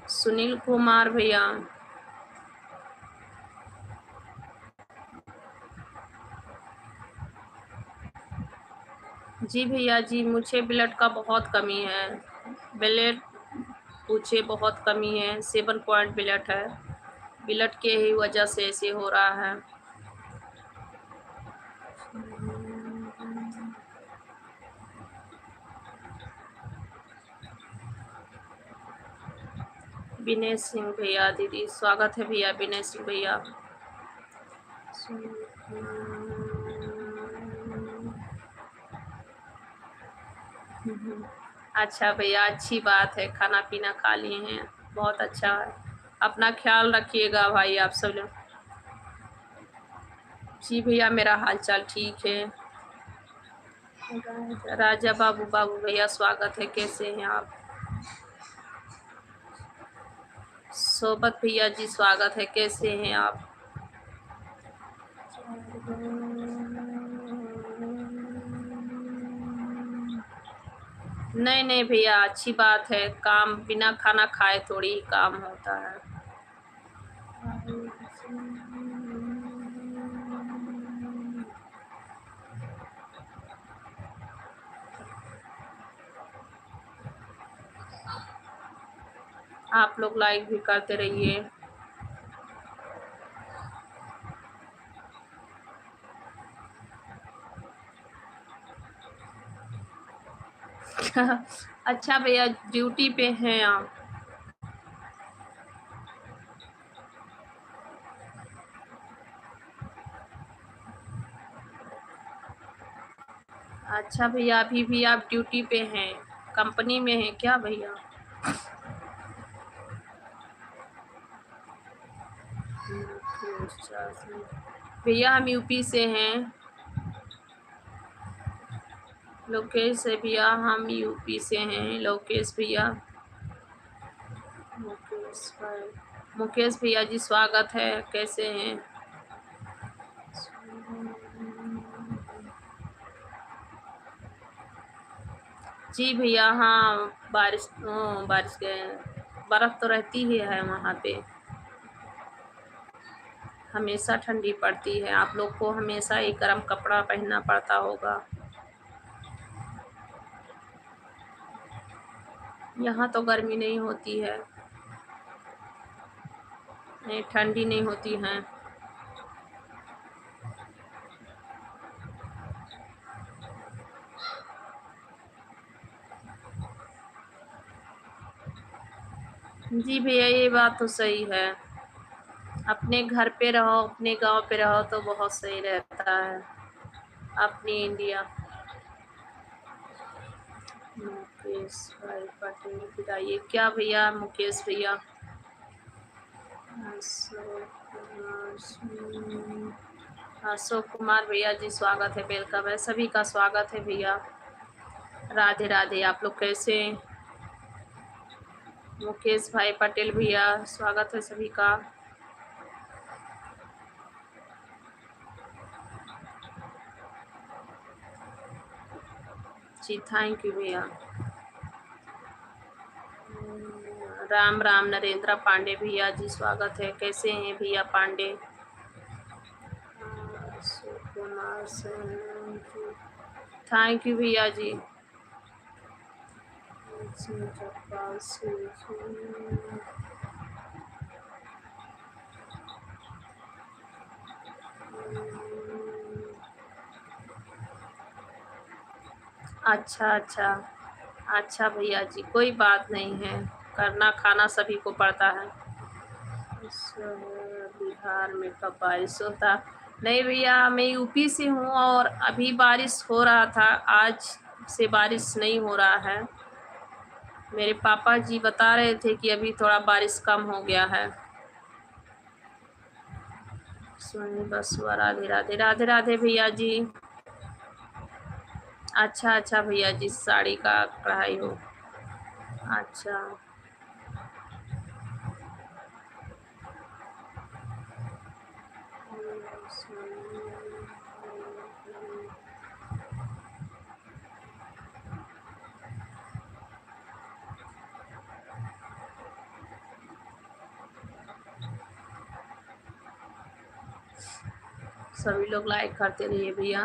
सुनील कुमार भैया, जी भैया जी, मुझे ब्लड का बहुत कमी है। ब्लड मुझे बहुत कमी है, 7 पॉइंट ब्लड है। ब्लड के ही वजह से ऐसे हो रहा है। विनय सिंह भैया, दीदी स्वागत है भैया, विनय सिंह भैया। अच्छा भैया, अच्छी बात है, खाना पीना खा लिए हैं, बहुत अच्छा है। अपना ख्याल रखिएगा भाई आप सब लोग। जी भैया, मेरा हाल चाल ठीक है। राजा बाबू भैया स्वागत है, कैसे हैं आप? सोबत भैया जी स्वागत है, कैसे हैं आप? नहीं नहीं भैया, अच्छी बात है, काम बिना खाना खाए थोड़ी ही काम होता है। आप लोग लाइक भी करते रहिए। अच्छा भैया, ड्यूटी पे हैं आप? अच्छा भैया, अभी भी आप ड्यूटी पे हैं, कंपनी में हैं क्या भैया? भैया हम यूपी से हैं। लोकेश है भैया, हम यूपी से हैं, लोकेश भैया। मुकेश भैया जी स्वागत है, कैसे हैं? जी भैया, हाँ बारिश के बर्फ़ तो रहती ही है वहाँ पे, हमेशा ठंडी पड़ती है। आप लोग को हमेशा ही गर्म कपड़ा पहनना पड़ता होगा। यहाँ तो गर्मी नहीं होती है, नहीं ठंडी नहीं होती है। जी भैया, ये बात तो सही है। अपने घर पे रहो, अपने गांव पे रहो तो बहुत सही रहता है। अपनी इंडिया। मुकेश भाई पटेल बताइए क्या भैया? मुकेश भैया। अशोक कुमार भैया जी, स्वागत है, वेलकम है, सभी का स्वागत है भैया। राधे राधे। आप लोग कैसे हैं? मुकेश भाई पटेल भैया, स्वागत है सभी का। जी थैंक यू भैया। राम राम। नरेंद्र पांडे भैया जी, स्वागत है, कैसे हैं भैया पांडे? कुमार थैंक यू भैया जी। अच्छा अच्छा। अच्छा भैया जी, कोई बात नहीं है, करना खाना सभी को पड़ता है। बिहार में कब बारिश होता? नहीं भैया, मैं यूपी से हूँ और अभी बारिश हो रहा था, आज से बारिश नहीं हो रहा है। मेरे पापा जी बता रहे थे कि अभी थोड़ा बारिश कम हो गया है। सुनी बसुआ, राधे राधे। राधे राधे भैया जी। अच्छा अच्छा भैया जी, साड़ी का कढ़ाई हो। अच्छा। सभी लोग लाइक करते रहिए भैया।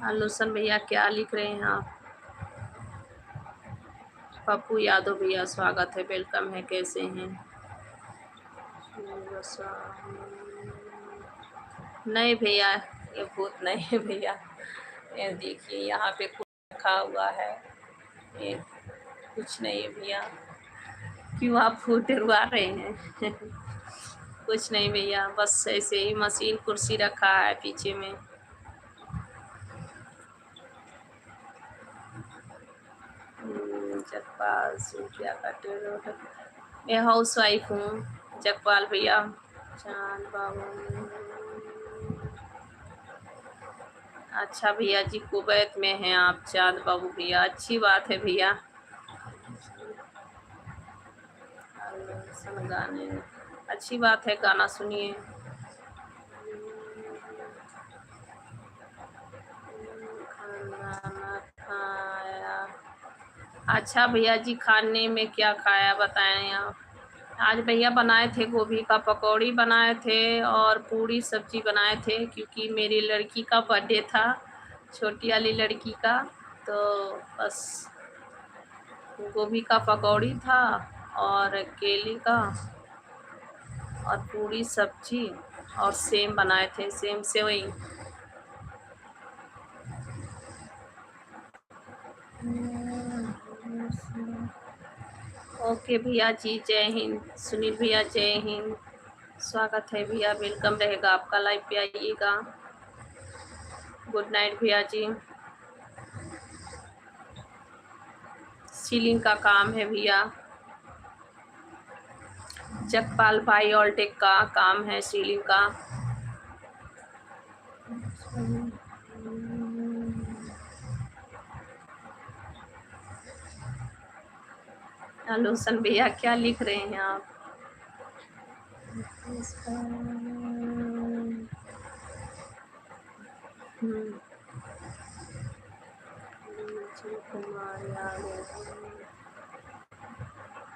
आलोसन भैया, क्या लिख रहे हैं आप? पप्पू यादव भैया, स्वागत है, वेलकम है, कैसे हैं? नहीं भैया, ये भूत नहीं है भैया। ये देखिए यहाँ पे कुछ रखा हुआ है, ये कुछ नहीं है भैया। क्यों आप फूट उड़वा रहे हैं? कुछ नहीं भैया, बस ऐसे ही मशीन कुर्सी रखा है पीछे में। जगपाल सूर्या का टेरोट। मैं हाउस वाइफ हूँ जगपाल भैया। चांद बाबू। अच्छा भैया जी, कुवैत में हैं आप चांद बाबू भैया, अच्छी बात है भैया। गाने, अच्छी बात है, गाना सुनिए। खाना खाया। अच्छा भैया जी, खाने में क्या खाया बताएं आप? आज भैया बनाए थे गोभी का पकौड़ी बनाए थे और पूरी सब्जी बनाए थे, क्योंकि मेरी लड़की का बर्थडे था, छोटी वाली लड़की का, तो बस गोभी का पकौड़ी था और केले का और पूरी सब्जी और सेम बनाए थे, सेम सेवई। ओके भैया जी, जय हिंद। सुनील भैया जय हिंद, स्वागत है भैया, वेलकम रहेगा आपका, लाइव पे आइएगा। गुड नाइट भैया जी। सीलिंग का काम है भैया, जगपाल भाई ऑल्टेक का काम है सीलिंग का। आलोसन भैया, क्या लिख रहे हैं आप?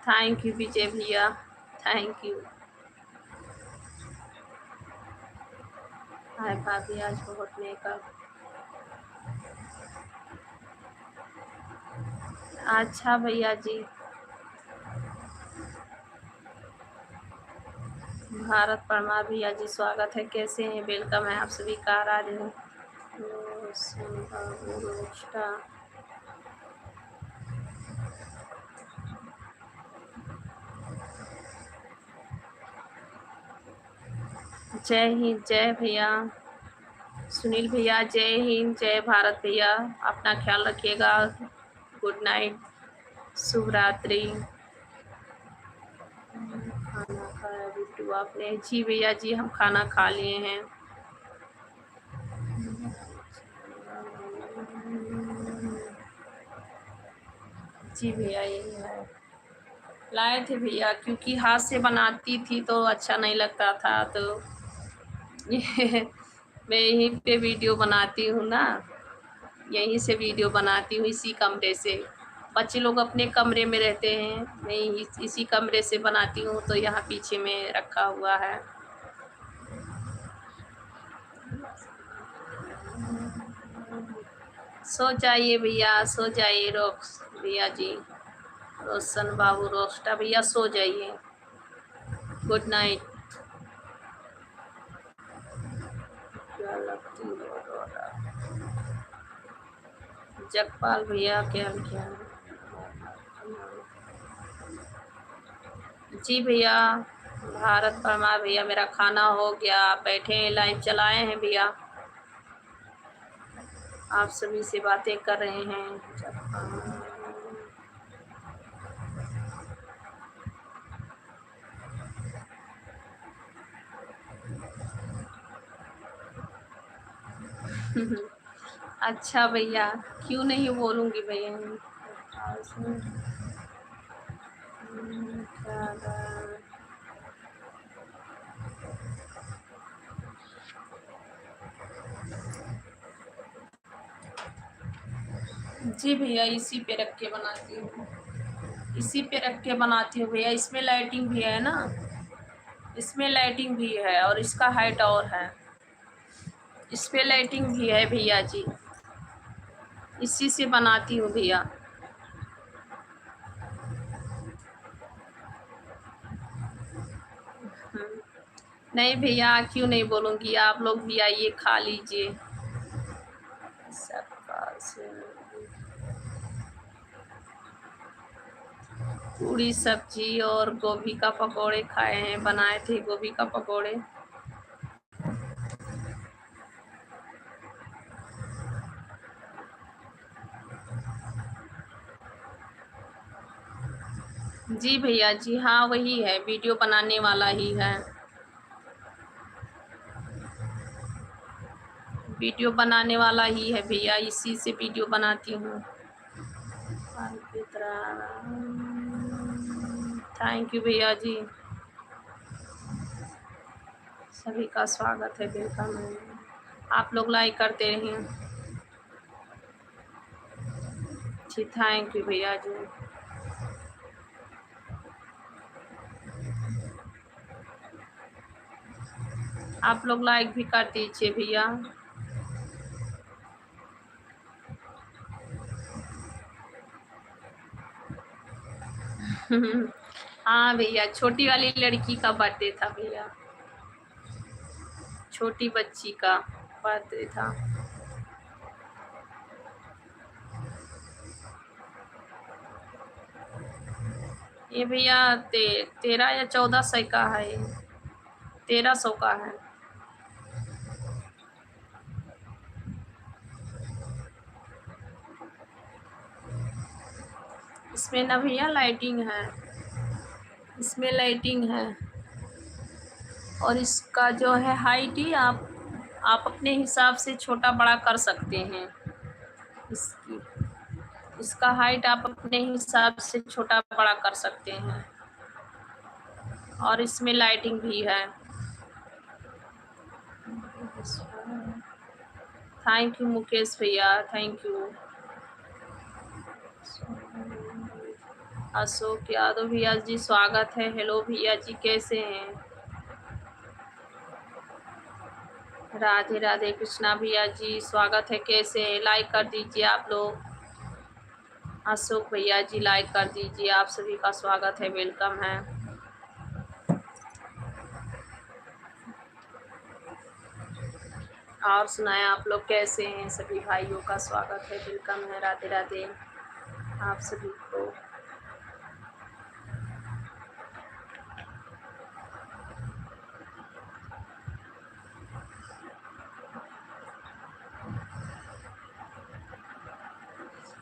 थैंक यू विजय भैया, थैंक यू। हाय भाभी, आज बहुत मेकअप। अच्छा भैया जी। भारत परमार भैया जी, स्वागत है, कैसे हैं? वेलकम है आप सभी का। आ रहे हैं जय हिंद, जय भैया सुनील भैया, जय हिंद, जय भारत भैया। अपना ख्याल रखिएगा। गुड नाइट, शुभ रात्रि। खाना खाया बिट्टू आपने? जी भैया जी, हम खाना खा लिए हैं। जी भैया, यही है, लाए थे भैया, क्योंकि हाथ से बनाती थी तो अच्छा नहीं लगता था, तो ये मैं यहीं पे वीडियो बनाती हूँ ना, यहीं से वीडियो बनाती हूँ, इसी कमरे से। बच्चे लोग अपने कमरे में रहते हैं, मैं इसी कमरे से बनाती हूँ, तो यहाँ पीछे में रखा हुआ है। सो जाइए भैया, सो जाइए रोक्स भैया जी, रोशन बाबू, रोस्टा भैया, सो जाइए। Good night. क्या लगती हो जगपाल भैया, क्या क्या? जी भैया, भारत परमार भैया, मेरा खाना हो गया, बैठे हैं, लाइव चलाए हैं भैया, आप सभी से बातें कर रहे हैं। अच्छा भैया, क्यों नहीं बोलूँगी भैया। जी भैया, इसी पे रख के बनाती हूँ, इसी पे रख के बनाती हूँ भैया। इसमें लाइटिंग भी है ना, इसमें लाइटिंग भी है, और इसका हाइट और है, इस पे लाइटिंग भी है भैया जी, इसी से बनाती हूँ भैया। नहीं भैया, क्यों नहीं बोलूँगी, आप लोग भी आइए, खा लीजिए। पूरी सब्जी और गोभी का पकोड़े खाए हैं, बनाए थे गोभी का पकोड़े। जी भैया जी, हाँ वही है, वीडियो बनाने वाला ही है, वीडियो बनाने वाला ही है भैया, इसी से वीडियो बनाती हूँ। थैंक यू भैया जी, सभी का स्वागत है, वेलकम है, आप लोग लाइक करते रहिए जी। थैंक यू भैया जी। आप लोग लाइक भी कर दीजिए भैया। हाँ भैया, छोटी वाली लड़की का बर्थडे था भैया, छोटी बच्ची का बर्थडे था। ये भैया 13 या 1400 का है, 1300 का है। इसमें ना भैया लाइटिंग है, इसमें लाइटिंग है, और इसका जो है हाइट ही आप अपने हिसाब से छोटा बड़ा कर सकते हैं। इसका हाइट आप अपने हिसाब से छोटा बड़ा कर सकते हैं, और इसमें लाइटिंग भी है। थैंक यू मुकेश भैया, थैंक यू। अशोक यादव भैया जी, स्वागत है। हेलो भैया जी, कैसे हैं? राधे राधे कृष्णा भैया जी, स्वागत है, कैसे हैं? लाइक कर दीजिए आप लोग। अशोक भैया जी, लाइक कर दीजिए, आप सभी का स्वागत है, वेलकम है। और सुनाएं, आप लोग कैसे हैं? सभी भाइयों का स्वागत है, वेलकम है, राधे राधे आप सभी को।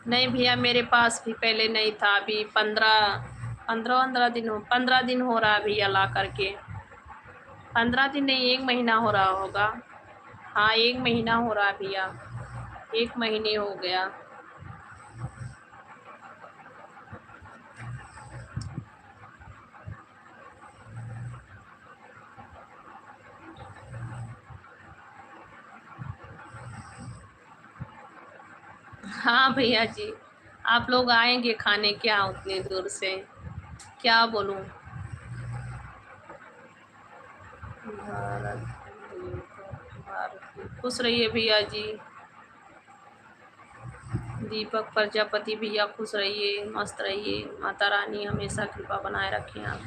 नहीं भैया, मेरे पास भी पहले नहीं था, अभी 15 दिन हो रहा है भैया ला करके। 15 दिन नहीं, 1 महीना हो रहा होगा। हाँ, 1 महीना हो रहा है भैया, 1 महीने हो गया। हाँ भैया जी, आप लोग आएंगे खाने क्या उतनी दूर से, क्या बोलूं। भारत भारत खुश रहिए भैया जी। दीपक प्रजापति भैया खुश रहिए, मस्त रहिए, माता रानी हमेशा कृपा बनाए रखें आप।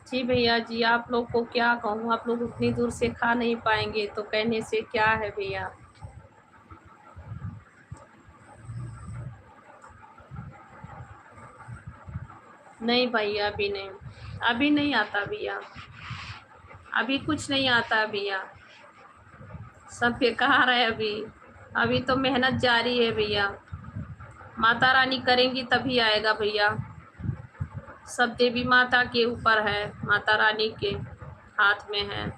जी भैया जी, आप लोग को क्या कहूँ, आप लोग उतनी दूर से खा नहीं पाएंगे तो कहने से क्या है भैया। नहीं भैया, अभी नहीं आता भैया, अभी कुछ नहीं आता भैया, सब बेकार है अभी। अभी तो मेहनत जारी है भैया, माता रानी करेंगी तभी आएगा भैया। सब देवी माता के ऊपर है, माता रानी के हाथ में है।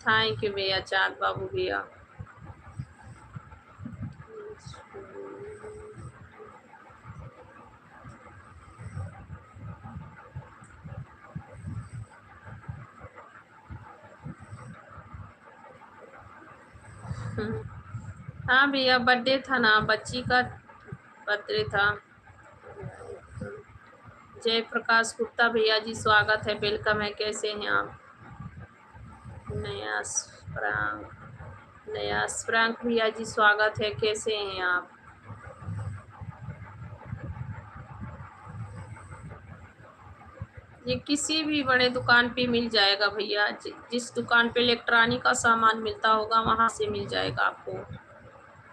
थैंक यू भैया, चाँद बाबू भैया। हाँ भैया, बर्थडे था ना, बच्ची का बर्थडे था। जय प्रकाश गुप्ता भैया जी, स्वागत है, वेलकम है, कैसे हैं आप। नया स्प्रांक भैया जी, स्वागत है, कैसे हैं आप। ये किसी भी बड़े दुकान पे मिल जाएगा भैया, जिस दुकान पे इलेक्ट्रॉनिक का सामान मिलता होगा वहां से मिल जाएगा आपको।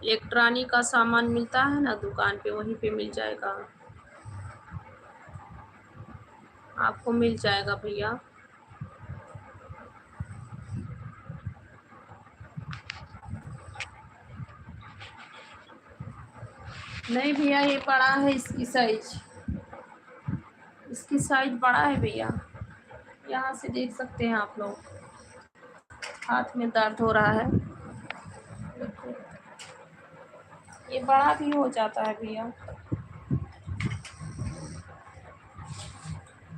इलेक्ट्रॉनिक का सामान मिलता है ना दुकान पे, वहीं पे मिल जाएगा, आपको मिल जाएगा भैया। नहीं भैया, ये बड़ा है, इसकी साइज बड़ा है भैया, यहाँ से देख सकते हैं आप लोग। हाथ में दर्द हो रहा है, ये बड़ा भी हो जाता है भैया,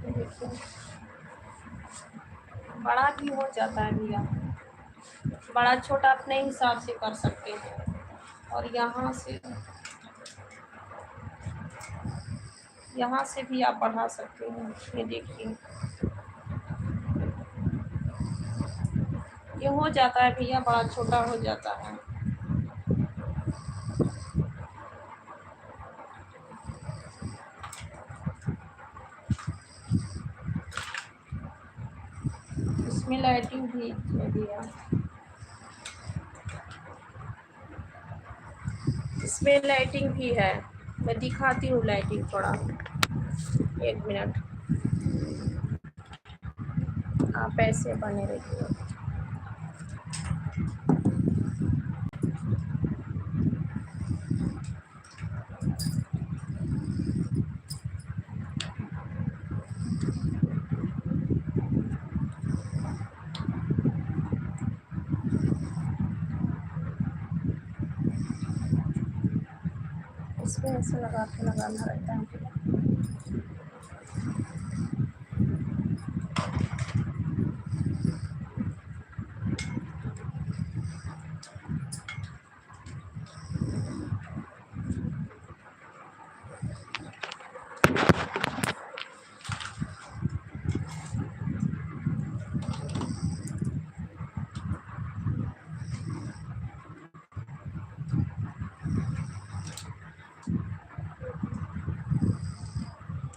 देखिए बड़ा भी हो जाता है भैया, बड़ा छोटा अपने हिसाब से कर सकते हैं। और यहाँ से भी आप बढ़ा सकते हैं, ये देखिए ये हो जाता है भैया, बड़ा छोटा हो जाता है। इसमें लाइटिंग भी है भैया, इसमें लाइटिंग भी है, मैं दिखाती हूँ लाइटिंग थोड़ा, 1 मिनट आप ऐसे बने रहिए। इसमें ऐसे लगाना रहता है भैया।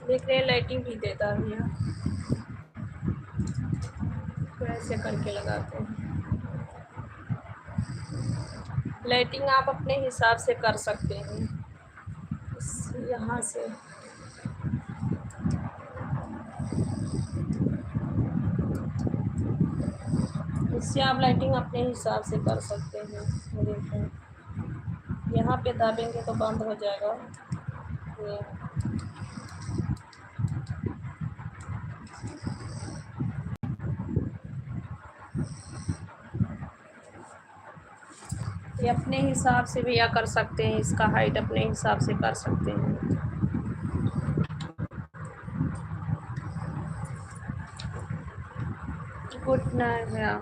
देख रहे हैं, लाइटिंग भी देता है भैया, तो ऐसे करके लगाते हैं। लाइटिंग आप अपने हिसाब से कर सकते हैं। यहाँ से इससे आप लाइटिंग अपने हिसाब से कर सकते हैं। देखो यहाँ पे दाबेंगे तो बंद हो जाएगा ये अपने हिसाब से भैया कर सकते हैं। इसका हाइट अपने हिसाब से कर सकते हैं। गुड नाइट भैया।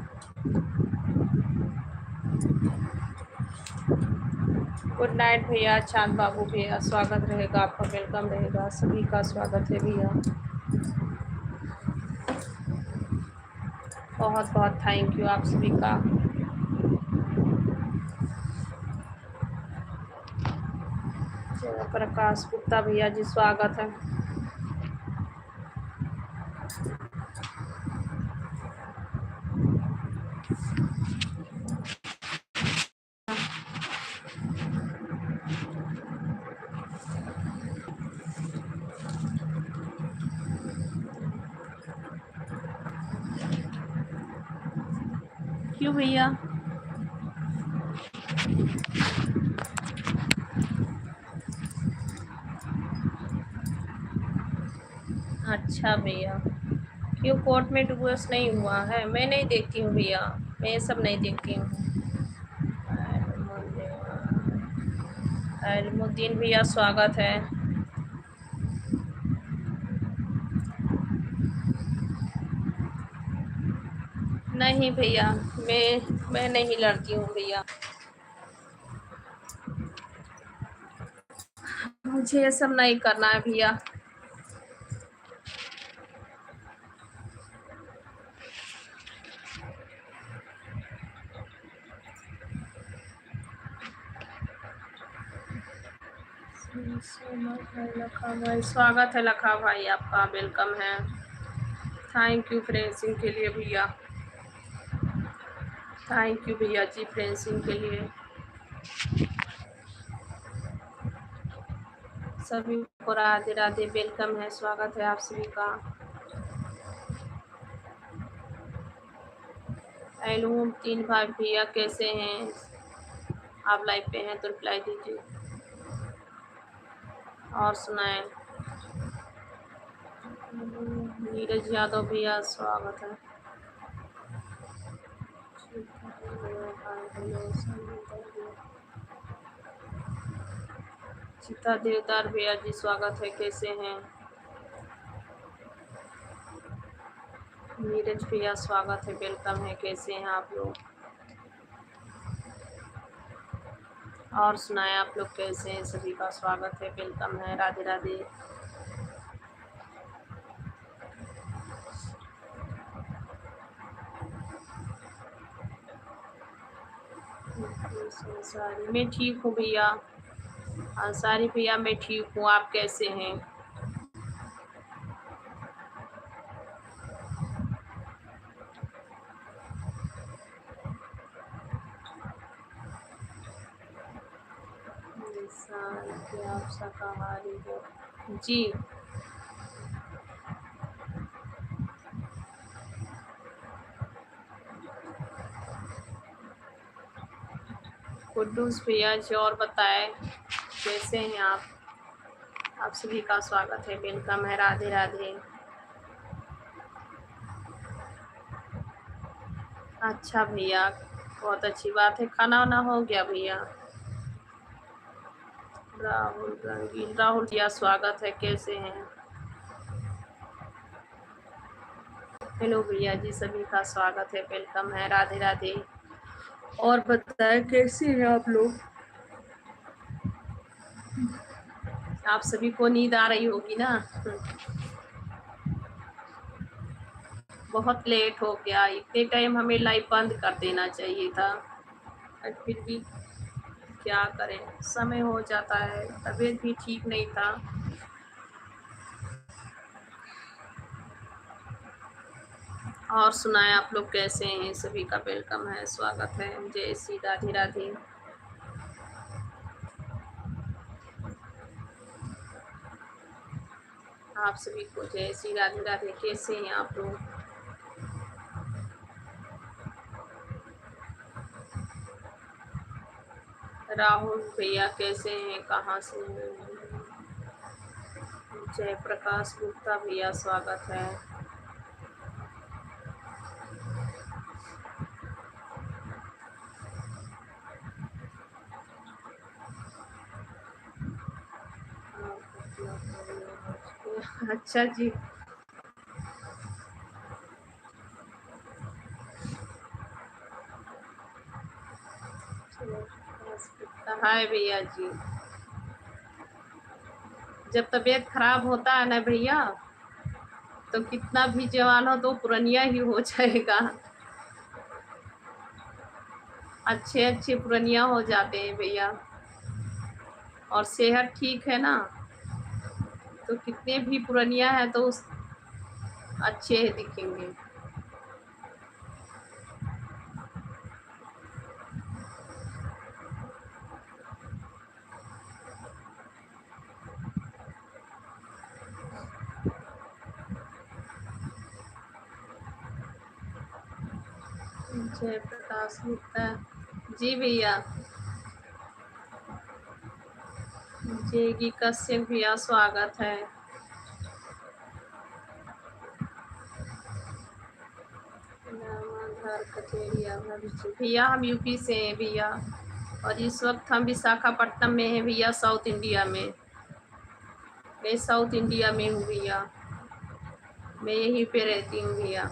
गुड नाइट भैया। चांद बाबू भैया स्वागत रहेगा आपका, वेलकम रहेगा, सभी का स्वागत है भैया। बहुत बहुत थैंक यू आप सभी का। प्रकाश गुप्ता भैया जी स्वागत है। क्यों भैया? अच्छा भैया, क्यों कोर्ट में डिवोर्स नहीं हुआ है? मैं नहीं देखती हूँ भैया, मैं ये सब नहीं देखती हूँ। अलमुद्दीन भैया स्वागत है। नहीं भैया, मैं नहीं लड़ती हूँ भैया, मुझे ये सब नहीं करना है भैया। लखा भाई स्वागत है, लखा भाई आपका वेलकम है। थैंक यू फ्रेंसिंग के लिए भैया, थैंक यू भैया जी फ्रेंसिंग के लिए। सभी को राधे राधे, वेलकम है, स्वागत है आप सभी का। हेलो तीन भाई भैया कैसे हैं? आप लाइव पे हैं तो रिप्लाई दीजिए और सुनाएं। नीरज यादव भैया स्वागत है। चिता देवदार भैया जी स्वागत है, कैसे हैं? नीरज भैया स्वागत है, वेलकम है, कैसे हैं आप लोग? और सुनाएं आप लोग कैसे हैं? सभी का स्वागत है, वेलकम है, राधे राधे। मैं ठीक हूँ भैया, अंसारी भैया मैं ठीक हूँ, आप कैसे हैं? आप शाकाहारी हो जी? कुड्डूस भैया जी और बताएं कैसे हैं आप सभी का स्वागत है, वेलकम है, राधे राधे। अच्छा भैया, बहुत अच्छी बात है। खाना वाना हो गया भैया? राहुल रंगीन, राहुल भैया स्वागत है, कैसे हैं? हेलो भैया जी, सभी का स्वागत है, वेलकम है, राधे राधे। और बताएं कैसे हैं आप लोग? आप सभी को नींद आ रही होगी ना? बहुत लेट हो गया, इतने टाइम हमें लाइव बंद कर देना चाहिए था, फिर भी क्या करें, समय हो जाता है, तबीयत भी ठीक नहीं था। और सुनाएं आप लोग कैसे हैं? सभी का वेलकम है, स्वागत है, जय श्री राधे राधे। आप सभी को जय श्री राधे राधे। कैसे हैं आप लोग? राहुल भैया कैसे हैं, कहाँ से हैं? जय प्रकाश गुप्ता भैया स्वागत है। अच्छा जी, हाय भैया जी। जब तबीयत खराब होता है ना भैया, तो कितना भी जवान हो तो पुरानिया ही हो जाएगा। अच्छे अच्छे पुरानिया हो जाते हैं भैया। और सेहत ठीक है ना, तो कितने भी पुरानिया है तो अच्छे दिखेंगे। जय प्रकाश गुप्ता जी भैया। जेगी कश्यप भैया स्वागत है। भैया हम यूपी से हैं भैया, और इस वक्त हम विशाखापट्टनम में हैं भैया, साउथ इंडिया में। मैं साउथ इंडिया में हूँ भैया, मैं यहीं पे रहती हूँ भैया।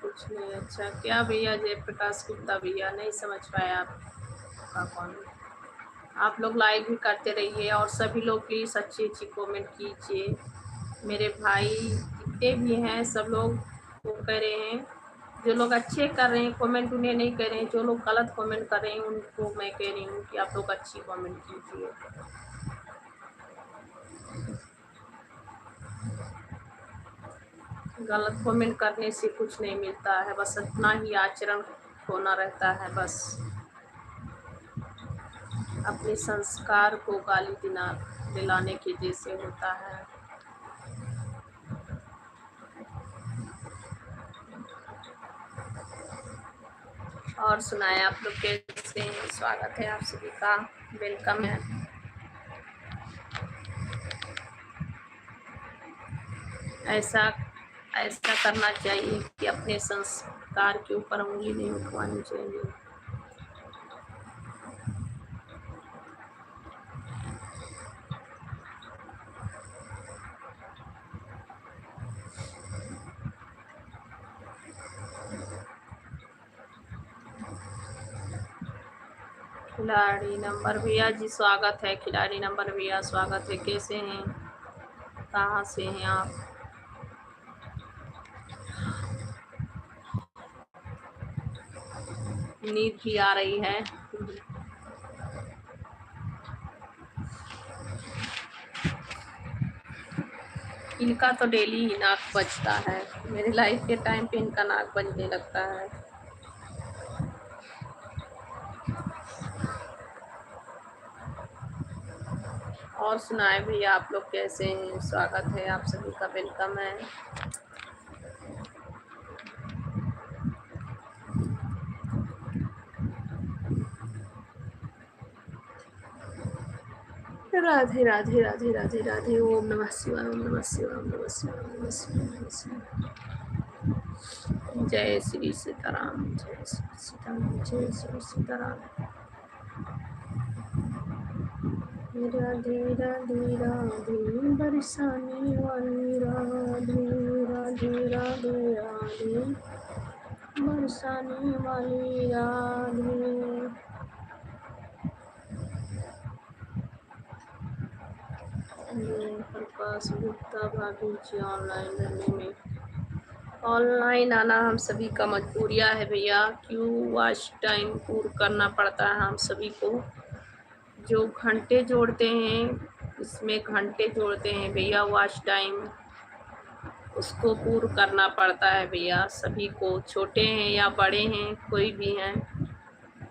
कुछ नहीं। अच्छा क्या भैया? जय प्रकाश गुप्ता भैया, नहीं समझ पाया आपका कौन। आप लोग लाइक भी करते रहिए, और सभी लोग प्लीज़ अच्छी अच्छी कमेंट कीजिए। मेरे भाई जितने भी हैं सब लोग वो कह रहे हैं, जो लोग अच्छे कर रहे हैं कमेंट उन्हें नहीं कर रहे हैं, जो लोग गलत कमेंट कर रहे हैं उनको मैं कह रही हूँ कि आप लोग अच्छी कमेंट कीजिए। गलत कमेंट करने से कुछ नहीं मिलता है, बस इतना ही आचरण होना रहता है। बस अपने संस्कार को गाली दिलाने के जैसे होता है। और सुनाए आप लोग कैसे हैं? स्वागत है आप सभी का, वेलकम है। ऐसा ऐसा करना चाहिए कि अपने संस्कार के ऊपर उंगली नहीं उठवानी चाहिए। खिलाड़ी नंबर भैया जी स्वागत है। खिलाड़ी नंबर भैया स्वागत है। कैसे हैं, कहाँ से हैं आप? नींद भी आ रही है। इनका तो डेली ही नाक बजता है, मेरी लाइफ के टाइम पे इनका नाक बजने लगता है। और सुनाए भैया आप लोग कैसे हैं? स्वागत है आप सभी का, वेलकम है। राधे राधे राधे राधे राधे। ओम नमः शिवाय, ओम नमः शिवाय, ओम नमः शिवाय, ओम नमः शिवाय, ओम नमः शिवाय। जय श्री सीताराम, जय श्री सीताराम, जय श्री सीताराम। राधे राधे राधे बरसाने वाली, राधे राधे राधे राधे बरसाने वाली, राधे। प्रकाश गुप्ता भाभी जी ऑनलाइन रहने में, ऑनलाइन आना हम सभी का मजबूरिया है भैया। क्यों वॉच टाइम पूरा करना पड़ता है हम सभी को। जो घंटे जोड़ते हैं इसमें घंटे जोड़ते हैं भैया, वॉच टाइम उसको पूर्ण करना पड़ता है भैया सभी को, छोटे हैं या बड़े हैं कोई भी हैं।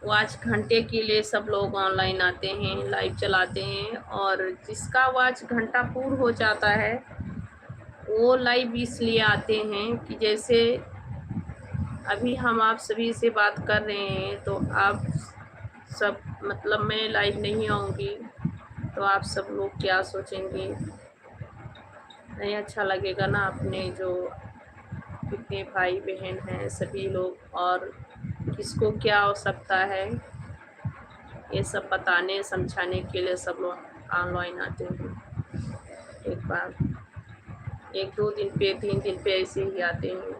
वॉच घंटे के लिए सब लोग ऑनलाइन आते हैं, लाइव चलाते हैं, और जिसका वॉच घंटा पूर्ण हो जाता है वो लाइव इसलिए आते हैं कि जैसे अभी हम आप सभी से बात कर रहे हैं तो आप सब, मतलब मैं लाइव नहीं आऊँगी तो आप सब लोग क्या सोचेंगे, नहीं अच्छा लगेगा ना। अपने जो कितने भाई बहन हैं सभी लोग, और किसको क्या आवश्यकता है ये सब बताने समझाने के लिए सब लोग ऑनलाइन आते हैं। एक बार 1-2 दिन पे 3 दिन पे ऐसे ही आते हैं,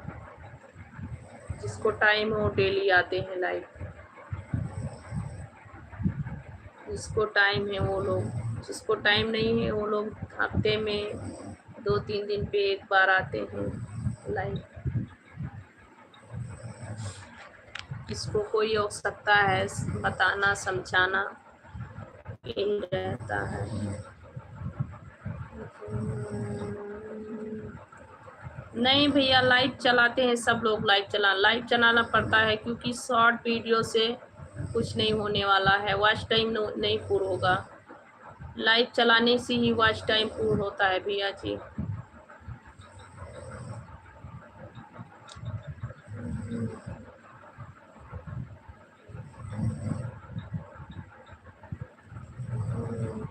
जिसको टाइम हो डेली आते हैं लाइव, जिसको टाइम है वो लोग, जिसको टाइम नहीं है वो लोग हफ्ते में 2-3 दिन पे एक बार आते हैं लाइव। किसको कोई आवश्यकता है बताना समझाना यही रहता है। नहीं भैया, लाइव चलाते हैं सब लोग, लाइव चलाना पड़ता है क्योंकि शॉर्ट वीडियो से कुछ नहीं होने वाला है, वॉच टाइम नहीं पूरा होगा। लाइव चलाने से ही वॉच टाइम पूर्ण होता है भैया जी।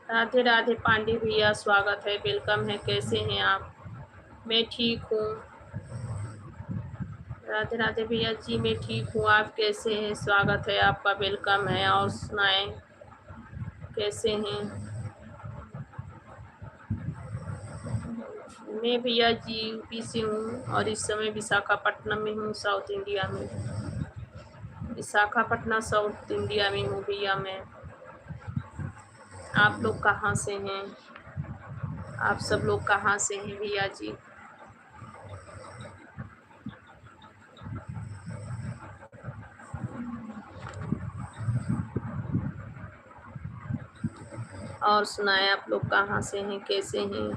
राधे राधे पांडे भैया, स्वागत है, वेलकम है, कैसे हैं आप? मैं ठीक हूँ। राधे राधे भैया जी, मैं ठीक हूँ, आप कैसे हैं? स्वागत है आपका, वेलकम है। और सुनाएं कैसे हैं? मैं भैया जी यूपी से हूँ और इस समय विशाखापट्टनम में हूँ, साउथ इंडिया में। विशाखापट्टनम साउथ इंडिया में हूँ भैया मैं। आप लोग कहाँ से हैं? आप सब लोग कहाँ से हैं भैया जी? और सुनाएं आप लोग कहाँ से हैं, कैसे हैं?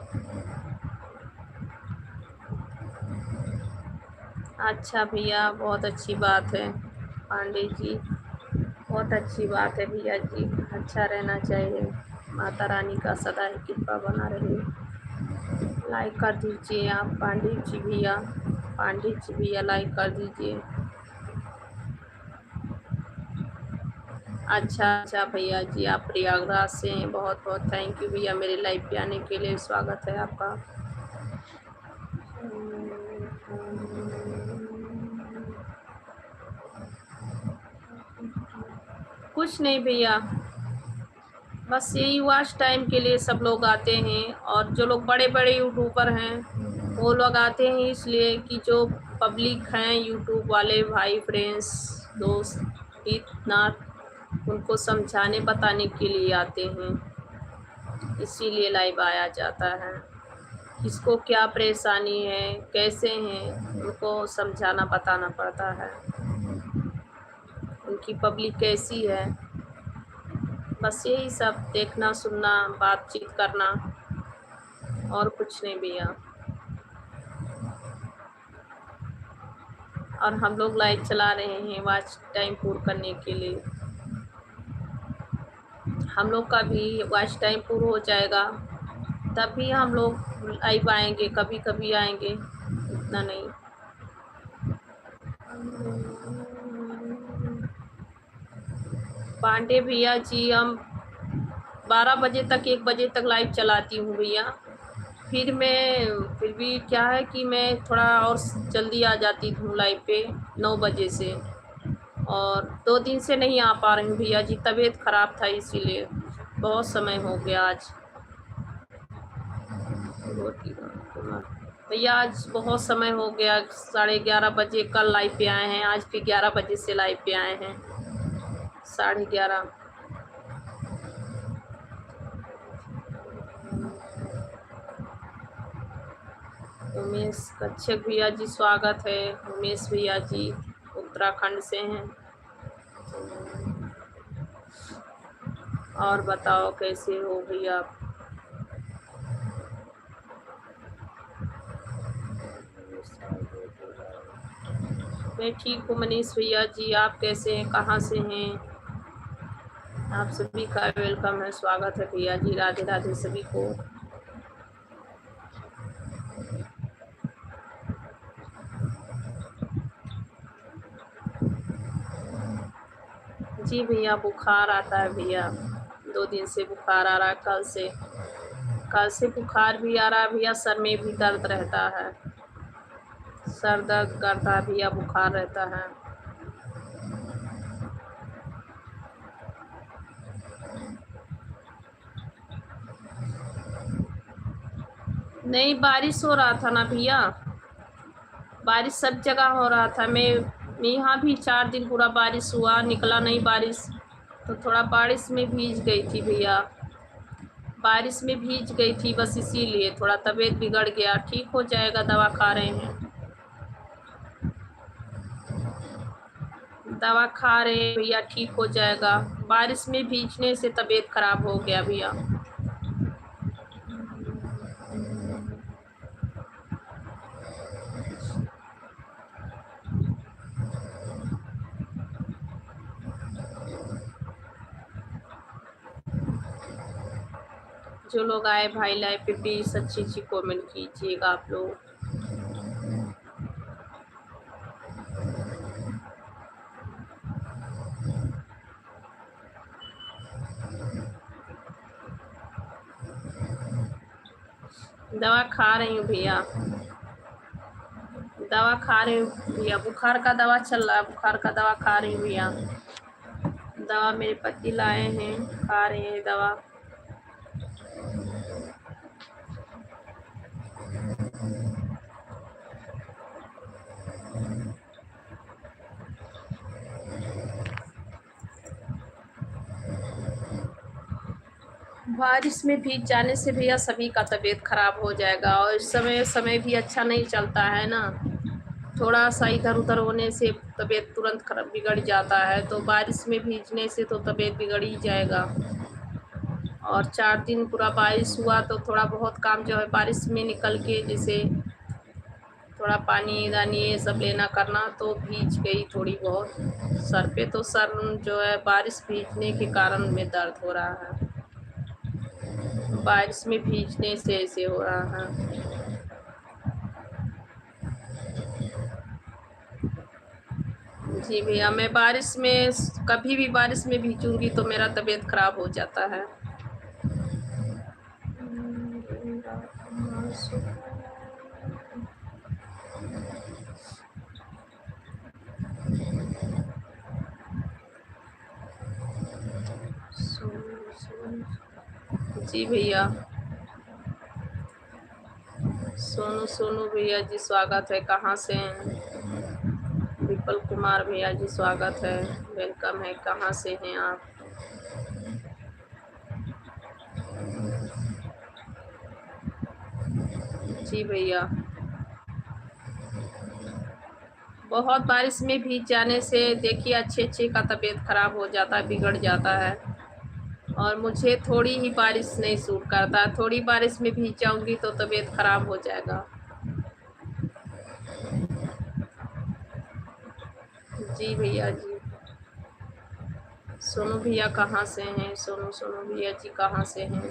अच्छा भैया, बहुत अच्छी बात है पांडे जी, बहुत अच्छी बात है भैया जी, अच्छा रहना चाहिए, माता रानी का सदा ही कृपा बना रहे। लाइक कर दीजिए आप पांडे जी भैया लाइक कर दीजिए। अच्छा भैया जी, आप प्रयागराज से हैं, बहुत बहुत थैंक यू भैया मेरे लाइव पे आने के लिए, स्वागत है आपका। कुछ नहीं भैया, बस यही वॉच टाइम के लिए सब लोग आते हैं, और जो लोग बड़े बड़े यूट्यूबर हैं वो लोग आते हैं इसलिए कि जो पब्लिक हैं यूट्यूब वाले भाई फ्रेंड्स दोस्त इतना उनको समझाने बताने के लिए आते हैं, इसीलिए लाइव आया जाता है। किसको क्या परेशानी है, कैसे हैं, उनको समझाना बताना पड़ता है, उनकी पब्लिक कैसी है, बस यही सब देखना सुनना बातचीत करना, और कुछ नहीं भैया। और हम लोग लाइव चला रहे हैं वॉच टाइम पूर्ण करने के लिए। हम लोग का भी वॉच टाइम पूर्ण हो जाएगा तभी हम लोग लाइव आएंगे, कभी कभी आएंगे, इतना नहीं। पांडे भैया जी, हम 12 बजे तक 1 बजे तक लाइव चलाती हूँ भैया, फिर भी क्या है कि मैं थोड़ा और जल्दी आ जाती हूँ लाइव पे 9 बजे से, और 2 दिन से नहीं आ पा रही हूँ भैया जी, तबीयत ख़राब था इसीलिए, बहुत समय हो गया आज। भैया आज बहुत समय हो गया, 11:30 बजे कल लाइव पे आए हैं, आज फिर 11 बजे से लाइव पे आए हैं, 11:30। उमेश कच्छप भैया जी, स्वागत है। उमेश भैया जी उत्तराखंड से हैं। और बताओ कैसे हो भैया? मैं ठीक हूँ मनीष भैया जी, आप कैसे हैं, कहाँ से हैं? आप सभी का वेलकम है, स्वागत है भैया जी। राधे राधे सभी को। जी भैया, बुखार आता है भैया, 2 दिन से बुखार आ रहा है। कल से बुखार भी आ रहा है भैया, सर में भी दर्द रहता है, सर दर्द करता है भैया, बुखार रहता है। नहीं, बारिश हो रहा था ना भैया, बारिश सब जगह हो रहा था। मैं यहाँ भी 4 दिन पूरा बारिश हुआ, निकला नहीं बारिश, तो थोड़ा बारिश में भीज गई थी भैया, बारिश में भीज गई थी, बस इसीलिए थोड़ा तबीयत बिगड़ गया। ठीक हो जाएगा, दवा खा रहे हैं, दवा खा रहे हैं भैया, ठीक हो जाएगा। बारिश में भीजने से तबीयत खराब हो गया भैया। जो लोग आए भाई लाइव पे प्लीज अच्छी अच्छी कमेंट कीजिएगा आप लोग। दवा खा रही हूँ भैया, दवा खा रही हूँ भैया, बुखार का दवा चल रहा है, बुखार का दवा खा रही हूँ भैया। दवा मेरे पति लाए हैं, खा रहे हैं दवा। बारिश में भीग जाने से भैया सभी का तबीयत खराब हो जाएगा, और इस समय भी अच्छा नहीं चलता है ना, थोड़ा सा इधर उधर होने से तबीयत तुरंत खराब बिगड़ जाता है, तो बारिश में भीगने से तो तबीयत बिगड़ ही जाएगा। और 4 दिन पूरा बारिश हुआ, तो थोड़ा बहुत काम जो है बारिश में निकल के, जैसे थोड़ा पानी दानी ये सब लेना करना, तो भीज गई थोड़ी बहुत सर पे, तो सर जो है बारिश भीगने के कारण में दर्द हो रहा है, बारिश में भीगने से ऐसे हो रहा है। जी भैया, मैं बारिश में कभी भी बारिश में भीगूंगी तो मेरा तबीयत खराब हो जाता है। जी भैया, सोनू भैया जी स्वागत है, कहाँ से हैं? विपल कुमार भैया जी स्वागत है, वेलकम है, कहाँ से हैं आप? जी भैया, बहुत बारिश में भीग जाने से देखिए अच्छे का तबीयत खराब हो जाता है, बिगड़ जाता है। और मुझे थोड़ी ही बारिश नहीं सूट करता, थोड़ी बारिश में भीग जाऊंगी तो तबीयत खराब हो जाएगा। जी भैया जी, सोनू भैया कहाँ से हैं? सोनू भैया जी कहाँ से हैं?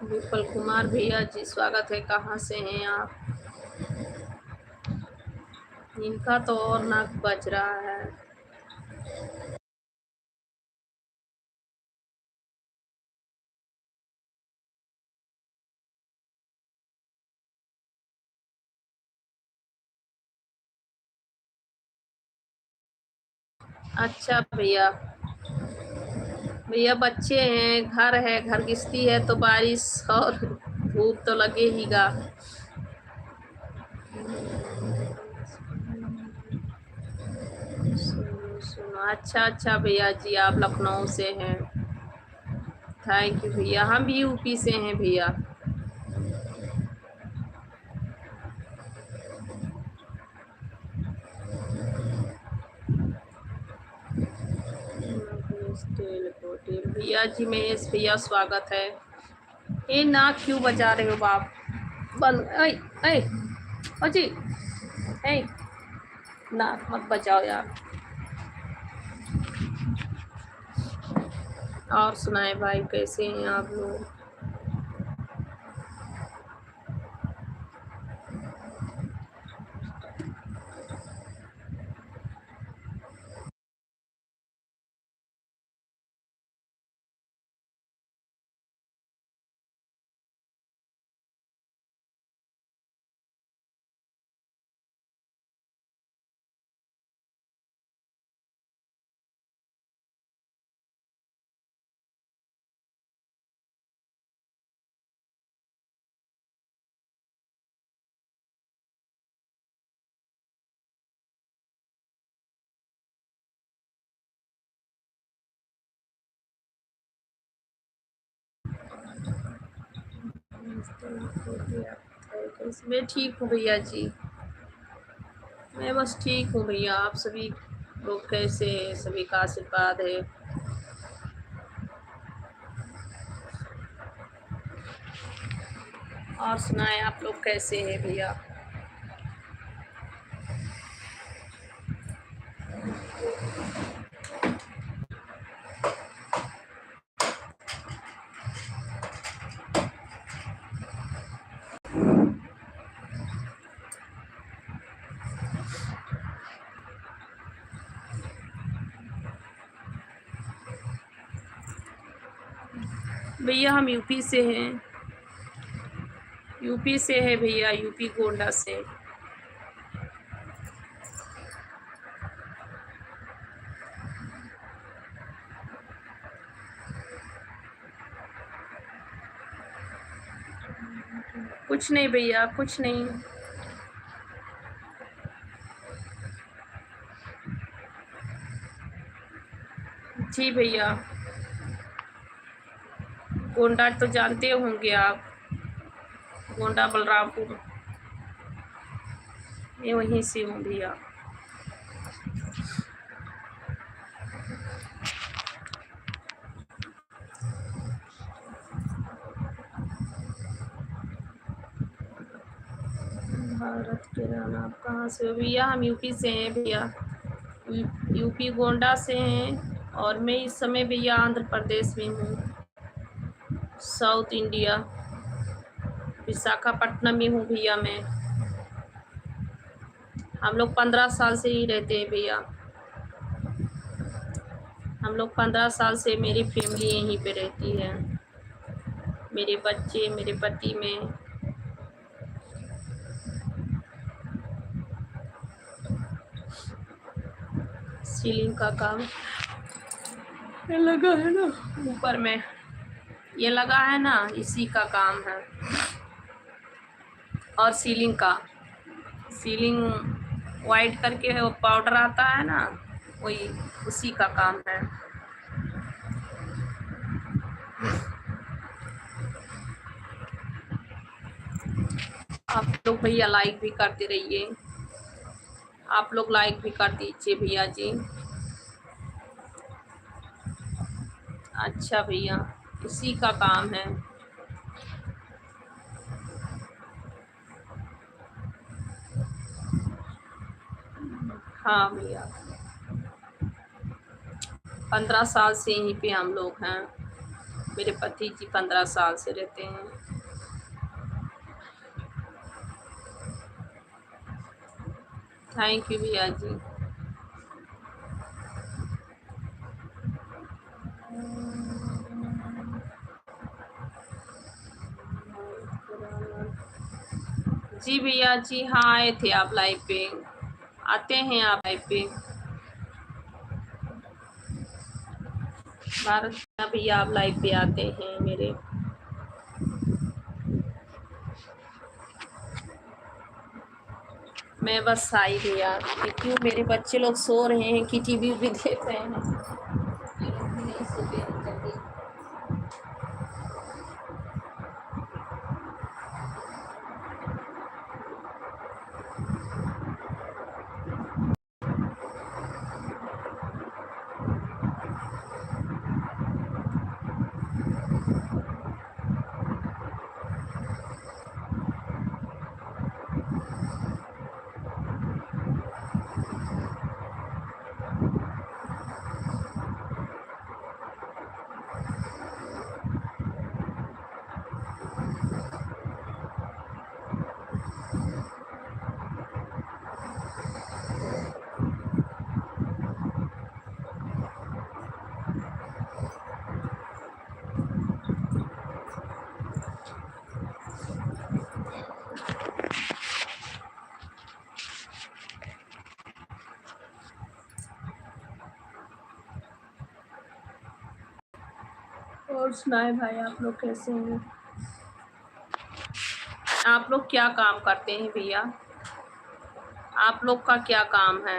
विपल कुमार भैया जी स्वागत है, कहाँ से हैं आप? इनका तो और नाक बज रहा है। अच्छा भैया, भैया बच्चे हैं, घर है, घर गृहस्थी है, तो बारिश और धूप तो लगे हीगा। सुनो, अच्छा भैया जी, आप लखनऊ से हैं, थैंक यू भैया। हम भी यूपी से हैं भैया। भैया जी, महेश भैया स्वागत है, ये नाक क्यों बजा रहे हो बाप? बंद। ऐ ऐ अजी, ऐ नाक मत बजाओ यार। और सुनाए भाई, कैसे हैं आप लोग? मैं ठीक हूँ भैया जी, मैं बस ठीक हूँ भैया। आप सभी लोग कैसे हैं? सभी का आशीर्वाद है। और सुनाए आप लोग कैसे हैं भैया? भैया हम यूपी से हैं, यूपी से है भैया, यूपी गोंडा से। कुछ नहीं भैया, कुछ नहीं। जी भैया, गोंडा तो जानते होंगे आप, गोंडा बलरामपुर, मैं वहीं से हूँ भैया। भारत के राना, आप कहाँ से हो भैया? हम यूपी से हैं भैया, यूपी गोंडा से हैं। और मैं इस समय भैया आंध्र प्रदेश में हूँ, साउथ इंडिया, विशाखापट्टनम में हूँ भैया मैं। हम लोग 15 साल से ही रहते हैं भैया, हम लोग 15 साल से, मेरी फैमिली यहीं पे रहती है, मेरे बच्चे, मेरे पति में। सीलिंग का काम ये लगा है ना ऊपर में, ये लगा है ना, इसी का काम है। और सीलिंग का, सीलिंग वाइट करके वो पाउडर आता है ना, वही उसी का काम है। आप लोग भैया लाइक भी करते रहिए, आप लोग लाइक भी कर दीजिए भैया जी। अच्छा भैया, इसी का काम है। हाँ भैया, 15 साल से यहीं पे हम लोग हैं, मेरे पति जी 15 साल से रहते हैं। थैंक यू भैया जी। जी भैया जी, हाँ आए थे आप लाइव पे, आते हैं आप लाइव पे। भारत भैया आप लाइव पे आते हैं मेरे। मैं बस आई भैया, क्यों मेरे बच्चे लोग सो रहे हैं कि टीवी भी देख रहे हैं, ये लोग भी नहीं सोते हैं जल्दी। और सुनाए भाई, आप लोग कैसे हैं? आप लोग क्या काम करते हैं भैया? आप लोग का क्या काम है?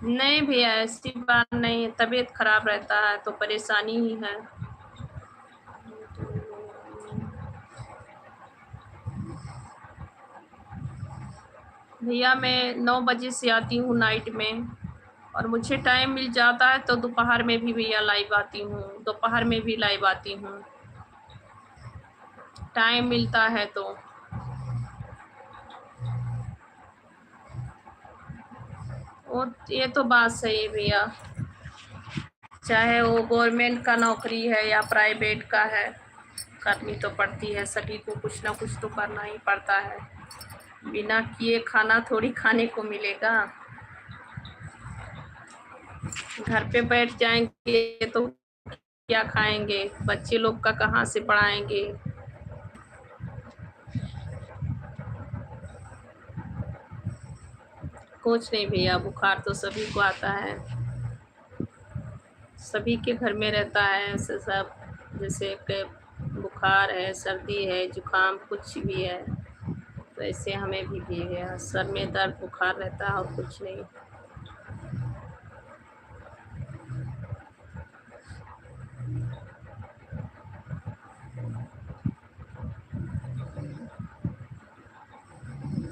नहीं भैया, ऐसी बात नहीं है, तबीयत खराब रहता है तो परेशानी ही है। भैया मैं 9 बजे से आती हूँ नाइट में, और मुझे टाइम मिल जाता है तो दोपहर में भी भैया लाइव आती हूँ, दोपहर में भी लाइव आती हूँ, टाइम मिलता है तो। और ये तो बात सही है भैया, चाहे वो गवर्नमेंट का नौकरी है या प्राइवेट का है, करनी तो पड़ती है, सभी को कुछ ना कुछ तो करना ही पड़ता है, बिना किए खाना थोड़ी खाने को मिलेगा। घर पे बैठ जाएंगे तो क्या खाएंगे, बच्चे लोग का कहाँ से पढ़ाएंगे। कुछ नहीं भैया, बुखार तो सभी को आता है, सभी के घर में रहता है ऐसे सब, जैसे कि बुखार है, सर्दी है, जुकाम कुछ भी है, तो ऐसे हमें भी है, सर में दर्द बुखार रहता है और कुछ नहीं।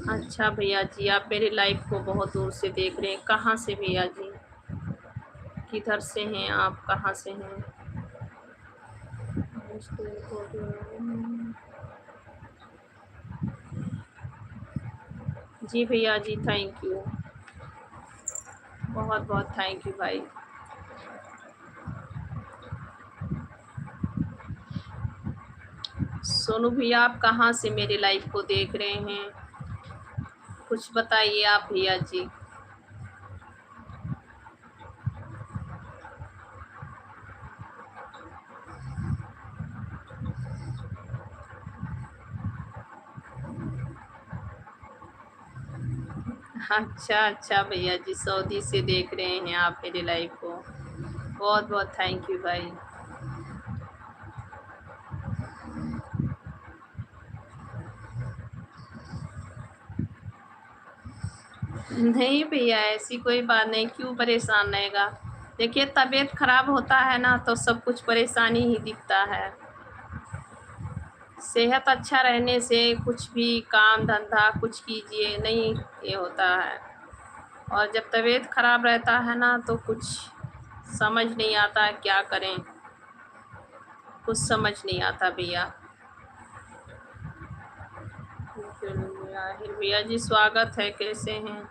अच्छा भैया जी, आप मेरे लाइव को बहुत दूर से देख रहे हैं, कहाँ से भैया जी? किधर से हैं आप, कहाँ से हैं? जी भैया जी, थैंक यू, बहुत बहुत थैंक यू भाई। सोनू भैया, आप कहाँ से मेरे लाइव को देख रहे हैं, कुछ बताइए आप भैया जी। अच्छा अच्छा भैया जी, सऊदी से देख रहे हैं आप मेरे लाइव को, बहुत बहुत थैंक यू भाई। नहीं भैया, ऐसी कोई बात नहीं, क्यों परेशान रहेगा। देखिए, तबीयत खराब होता है ना तो सब कुछ परेशानी ही दिखता है, सेहत अच्छा रहने से कुछ भी काम धंधा कुछ कीजिए नहीं ये होता है, और जब तबीयत खराब रहता है ना तो कुछ समझ नहीं आता है क्या करें, कुछ समझ नहीं आता भैया। भैया जी स्वागत है, कैसे हैं?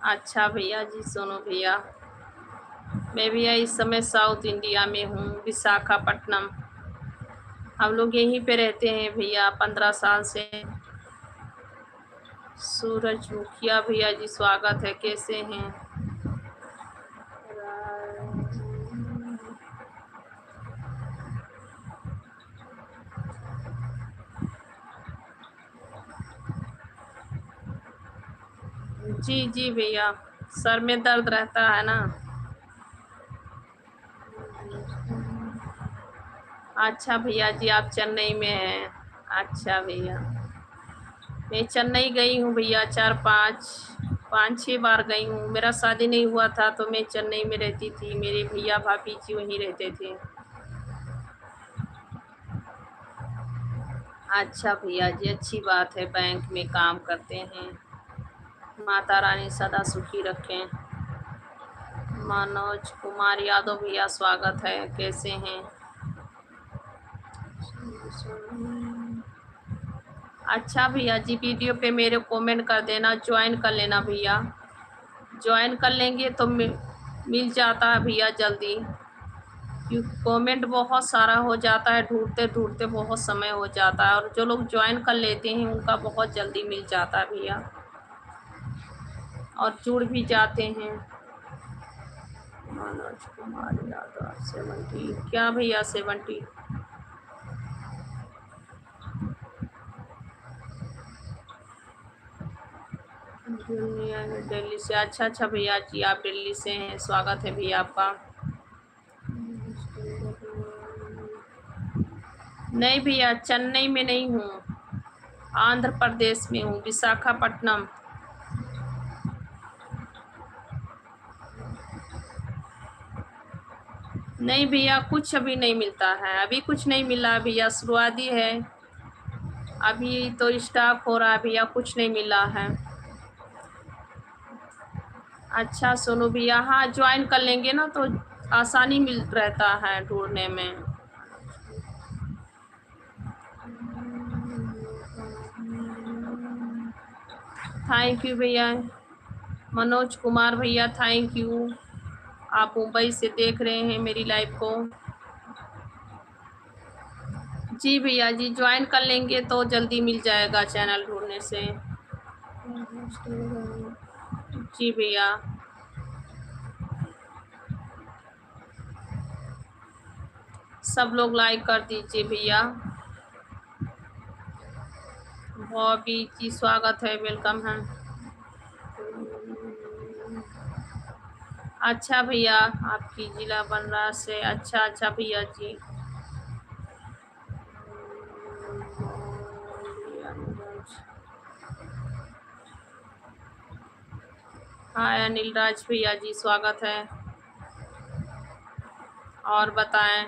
अच्छा भैया जी, सुनो भैया, मैं भैया इस समय साउथ इंडिया में हूँ, विशाखापट्टनम, हम लोग यहीं पे रहते हैं भैया 15 साल से। सूरज मुखिया भैया जी स्वागत है, कैसे हैं? जी जी भैया, सर में दर्द रहता है ना। अच्छा भैया जी, आप चेन्नई में हैं? अच्छा भैया, मैं चेन्नई गई हूँ भैया, 5-6 बार गई हूँ, मेरा शादी नहीं हुआ था तो मैं चेन्नई में रहती थी, मेरे भैया भाभी जी वहीं रहते थे। अच्छा भैया जी, अच्छी बात है, बैंक में काम करते हैं, माता रानी सदा सुखी रखें। मनोज कुमार यादव भैया स्वागत है, कैसे हैं? अच्छा भैया जी, वीडियो पे मेरे कमेंट कर देना, ज्वाइन कर लेना भैया, ज्वाइन कर लेंगे तो मिल जाता है भैया जल्दी, क्योंकि कमेंट बहुत सारा हो जाता है, ढूंढते ढूंढते बहुत समय हो जाता है, और जो लोग ज्वाइन कर लेते हैं उनका बहुत जल्दी मिल जाता है भैया, और जुड़ भी जाते हैं। मनोज कुमार यादव 70, क्या भैया 70? दिल्ली से। अच्छा अच्छा भैया जी, आप दिल्ली से हैं, स्वागत है भैया आपका। नहीं भैया, चेन्नई में नहीं हूँ, आंध्र प्रदेश में हूँ, विशाखापट्टनम। नहीं भैया, कुछ अभी नहीं मिलता है, अभी कुछ नहीं मिला भैया, शुरुआती है, अभी तो स्टॉक हो रहा है भैया, कुछ नहीं मिला है। अच्छा सुनो भैया, हाँ ज्वाइन कर लेंगे ना तो आसानी मिल रहता है ढूंढने में। थैंक यू भैया मनोज कुमार भैया, थैंक यू। आप मुंबई से देख रहे हैं मेरी लाइव को। जी भैया जी, ज्वाइन कर लेंगे तो जल्दी मिल जाएगा चैनल ढूंढने से। जी भैया, सब लोग लाइक कर दीजिए भैया। बॉबी जी स्वागत है, वेलकम है। अच्छा भैया, आपकी जिला बनरा से। अच्छा अच्छा भैया जी। हाय अनिल राज भैया जी, स्वागत है। और बताएं।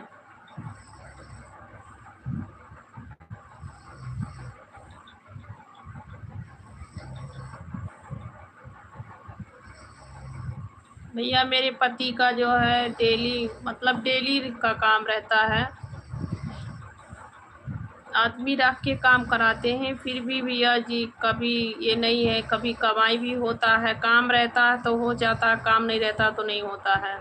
भैया मेरे पति का जो है डेली, मतलब डेली का काम रहता है, आदमी रख के काम कराते हैं, फिर भी भैया जी कभी ये नहीं है, कभी कमाई भी होता है, काम रहता है तो हो जाता है, काम नहीं रहता तो नहीं होता है।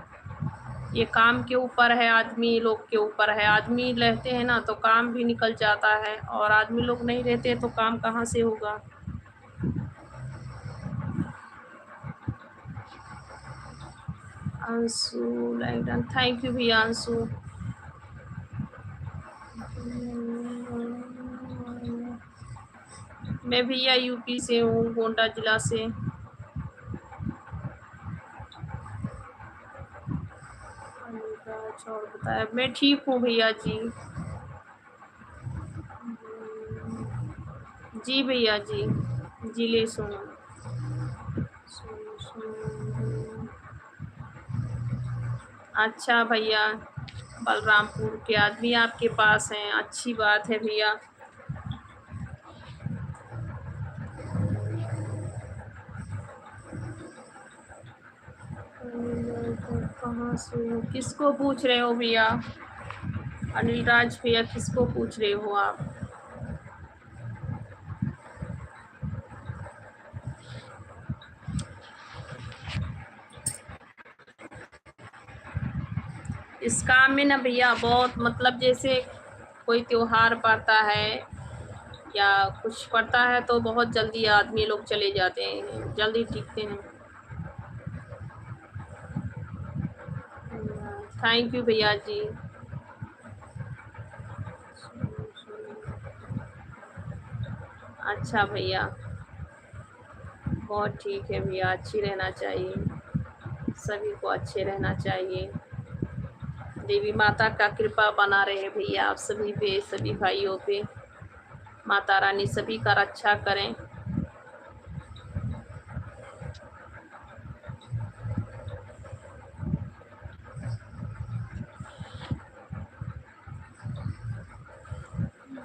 ये काम के ऊपर है, आदमी लोग के ऊपर है। आदमी रहते हैं ना तो काम भी निकल जाता है, और आदमी लोग नहीं रहते तो काम कहाँ से होगा। अंशु लाइडन, थैंक यू भैया अंशु। मैं भैया यूपी से हूँ, गोंडा जिला से। और बताया, मैं ठीक हूँ भैया जी। जी भैया जी, जिले से हूँ। अच्छा भैया, बलरामपुर के आदमी आपके पास हैं, अच्छी बात है भैया। कहाँ से हो, किसको पूछ रहे हो भैया? अनिल राज भैया, किसको पूछ रहे हो आप? इस काम में ना भैया बहुत, मतलब जैसे कोई त्योहार पड़ता है या कुछ पड़ता है तो बहुत जल्दी आदमी लोग चले जाते हैं, जल्दी टिकते हैं। थैंक यू भैया जी। अच्छा भैया, बहुत ठीक है भैया, अच्छी रहना चाहिए, सभी को अच्छे रहना चाहिए। देवी माता का कृपा बना रहे भैया आप सभी पे, सभी भाइयों पे। माता रानी सभी का रक्षा करें।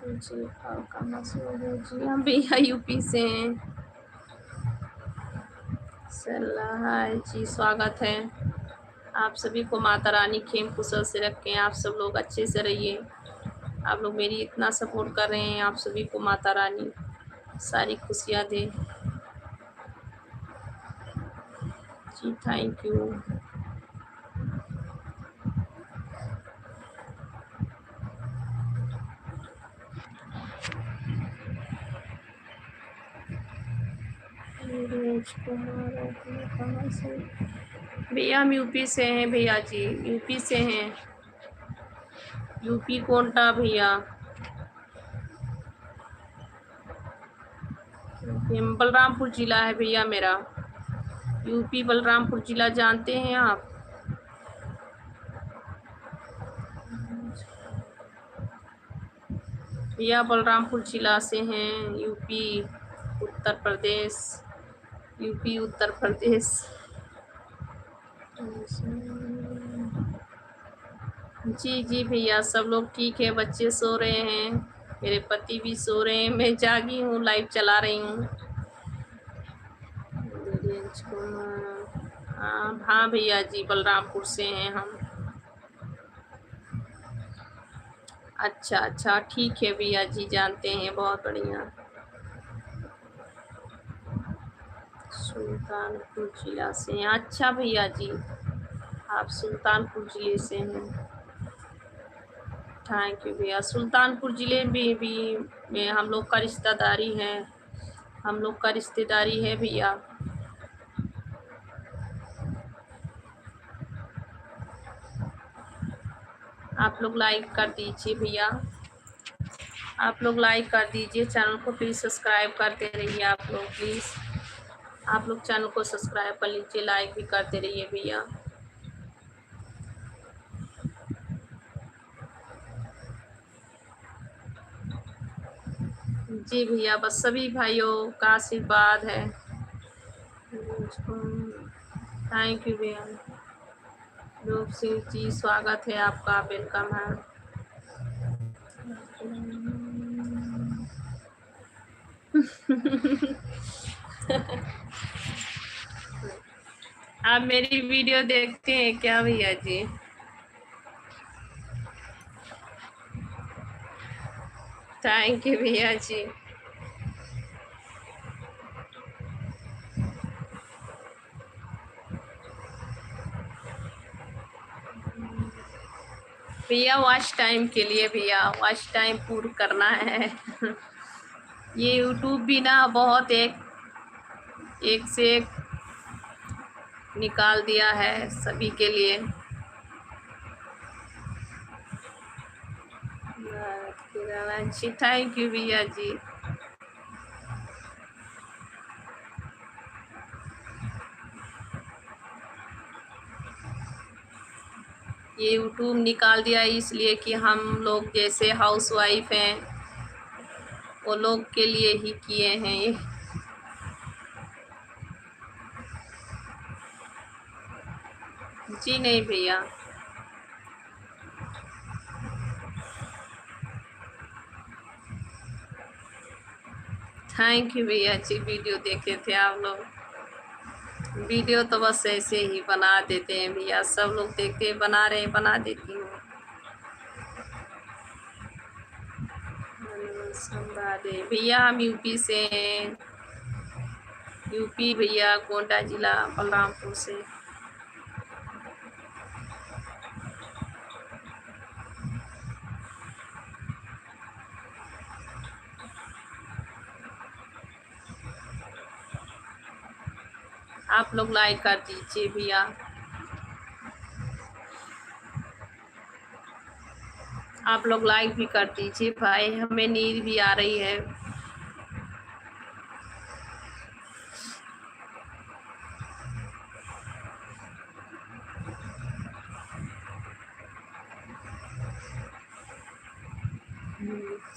जी कहाँ से हो गए जी? हम भैया यूपी से हैं। सलाह जी, स्वागत है। आप सभी को माता रानी खेम कुशल से रखें, आप सब लोग अच्छे से रहिए। आप लोग मेरी इतना सपोर्ट कर रहे हैं, आप सभी को माता रानी सारी खुशियाँ दे जी। Thank you. कहाँ से भैया? हम यूपी से हैं भैया जी, यूपी से हैं, यूपी कोंटा भैया। बलरामपुर जिला है भैया मेरा, यूपी बलरामपुर जिला जानते हैं आप? भैया बलरामपुर जिला से हैं, यूपी उत्तर प्रदेश, यूपी उत्तर प्रदेश। जी जी भैया सब लोग ठीक है, बच्चे सो रहे हैं, मेरे पति भी सो रहे हैं, मैं जागी हूँ, लाइव चला रही हूँ। हाँ भैया जी बलरामपुर से हैं हम। अच्छा अच्छा ठीक है भैया जी, जानते हैं, बहुत बढ़िया। सुल्तानपुर जिला से हैं, अच्छा भैया जी आप सुल्तानपुर जिले से हैं, थैंक यू भैया। सुल्तानपुर जिले में हम लोग का रिश्तेदारी है, हम लोग का रिश्तेदारी है भैया। आप लोग लाइक कर दीजिए भैया, आप लोग लाइक कर दीजिए, चैनल को प्लीज़ सब्सक्राइब करते रहिए आप लोग, प्लीज़ आप लोग चैनल को सब्सक्राइब कर लीजिए, लाइक भी करते रहिए भैया। जी भैया बस सभी भाइयों का आशीर्वाद है। थैंक यू भैया, रूप सिंह जी स्वागत है आपका, वेलकम है। आप मेरी वीडियो देखते हैं क्या भैया जी? थैंक यू भैया जी। भैया वॉच टाइम के लिए, भैया वॉच टाइम पूरा करना है। ये यूट्यूब भी ना बहुत एक से एक निकाल दिया है सभी के लिए। जी थैंक यू भैया जी। ये यूट्यूब निकाल दिया इसलिए कि हम लोग जैसे हाउस वाइफ हैं वो लोग के लिए ही किए हैं ये। जी नहीं भैया, थैंक यू भैया जी, वीडियो देखे थे आप लोग। वीडियो तो बस ऐसे ही बना देते हैं भैया, सब लोग देखते हैं, बना रहे हैं, बना देती हूँ। भैया हम यूपी से हैं, यूपी भैया गोंडा जिला बलरामपुर से। आप लोग लाइक कर दीजिए भैया, आप लोग लाइक भी कर दीजिए भाई, हमें नींद भी आ रही है।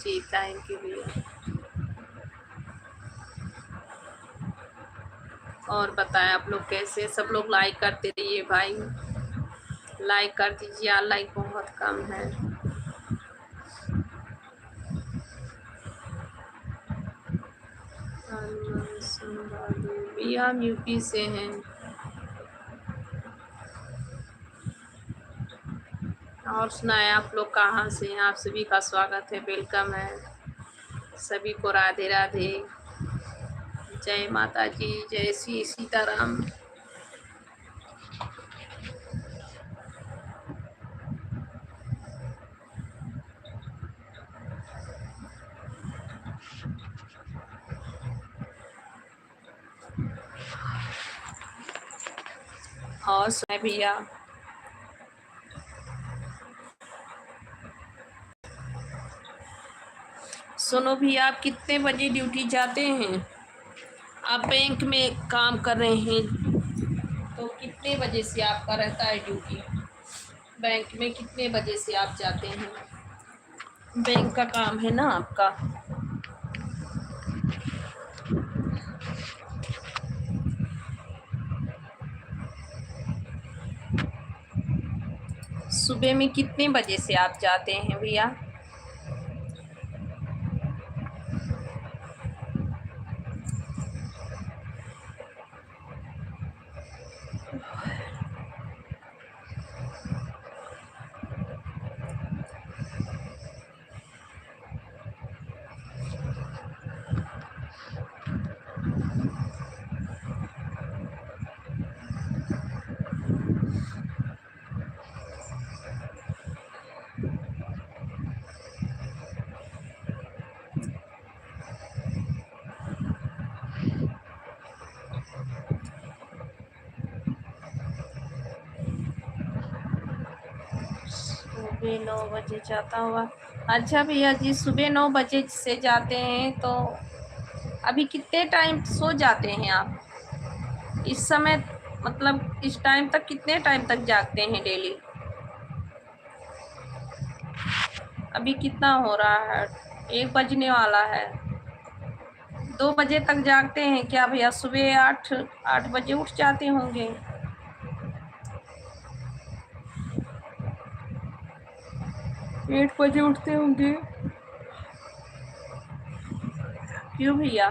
जी थैंक यू भैया। और बताएं आप लोग कैसे, सब लोग लाइक करते रहिए भाई, लाइक कर दीजिए, लाइक बहुत कम है। भैया हम यूपी से हैं। और सुनाए आप लोग कहाँ से हैं? आप सभी का स्वागत है, वेलकम है सभी को, राधे राधे, जय माता जी, जय श्री सीताराम। और सुनाए भैया, सुनो भैया आप कितने बजे ड्यूटी जाते हैं? आप बैंक में काम कर रहे हैं तो कितने बजे से आपका रहता है ड्यूटी? बैंक में कितने बजे से आप जाते हैं? बैंक का काम है ना आपका। सुबह में कितने बजे से आप जाते हैं भैया? सुबह 9 बजे जाता हुआ। अच्छा भैया जी, सुबह 9 बजे से जाते हैं तो अभी कितने टाइम सो जाते हैं आप इस समय? मतलब इस टाइम तक कितने टाइम तक जागते हैं डेली? अभी कितना हो रहा है? 1 बजने वाला है। 2 बजे तक जागते हैं क्या भैया? सुबह 8 बजे उठ जाते होंगे। 8 बजे उठते होंगे। क्यों भैया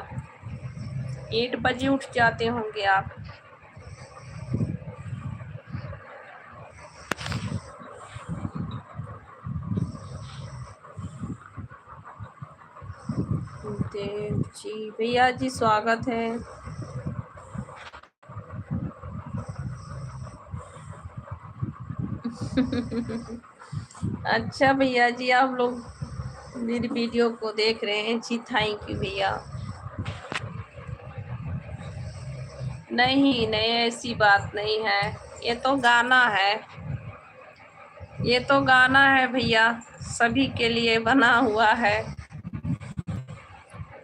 8 बजे उठ जाते होंगे आप? देव जी भैया जी स्वागत है। अच्छा भैया जी, आप लोग मेरी वीडियो को देख रहे हैं जी, थैंक यू भैया। नहीं नहीं, ऐसी बात नहीं है, ये तो गाना है, ये तो गाना है भैया, सभी के लिए बना हुआ है।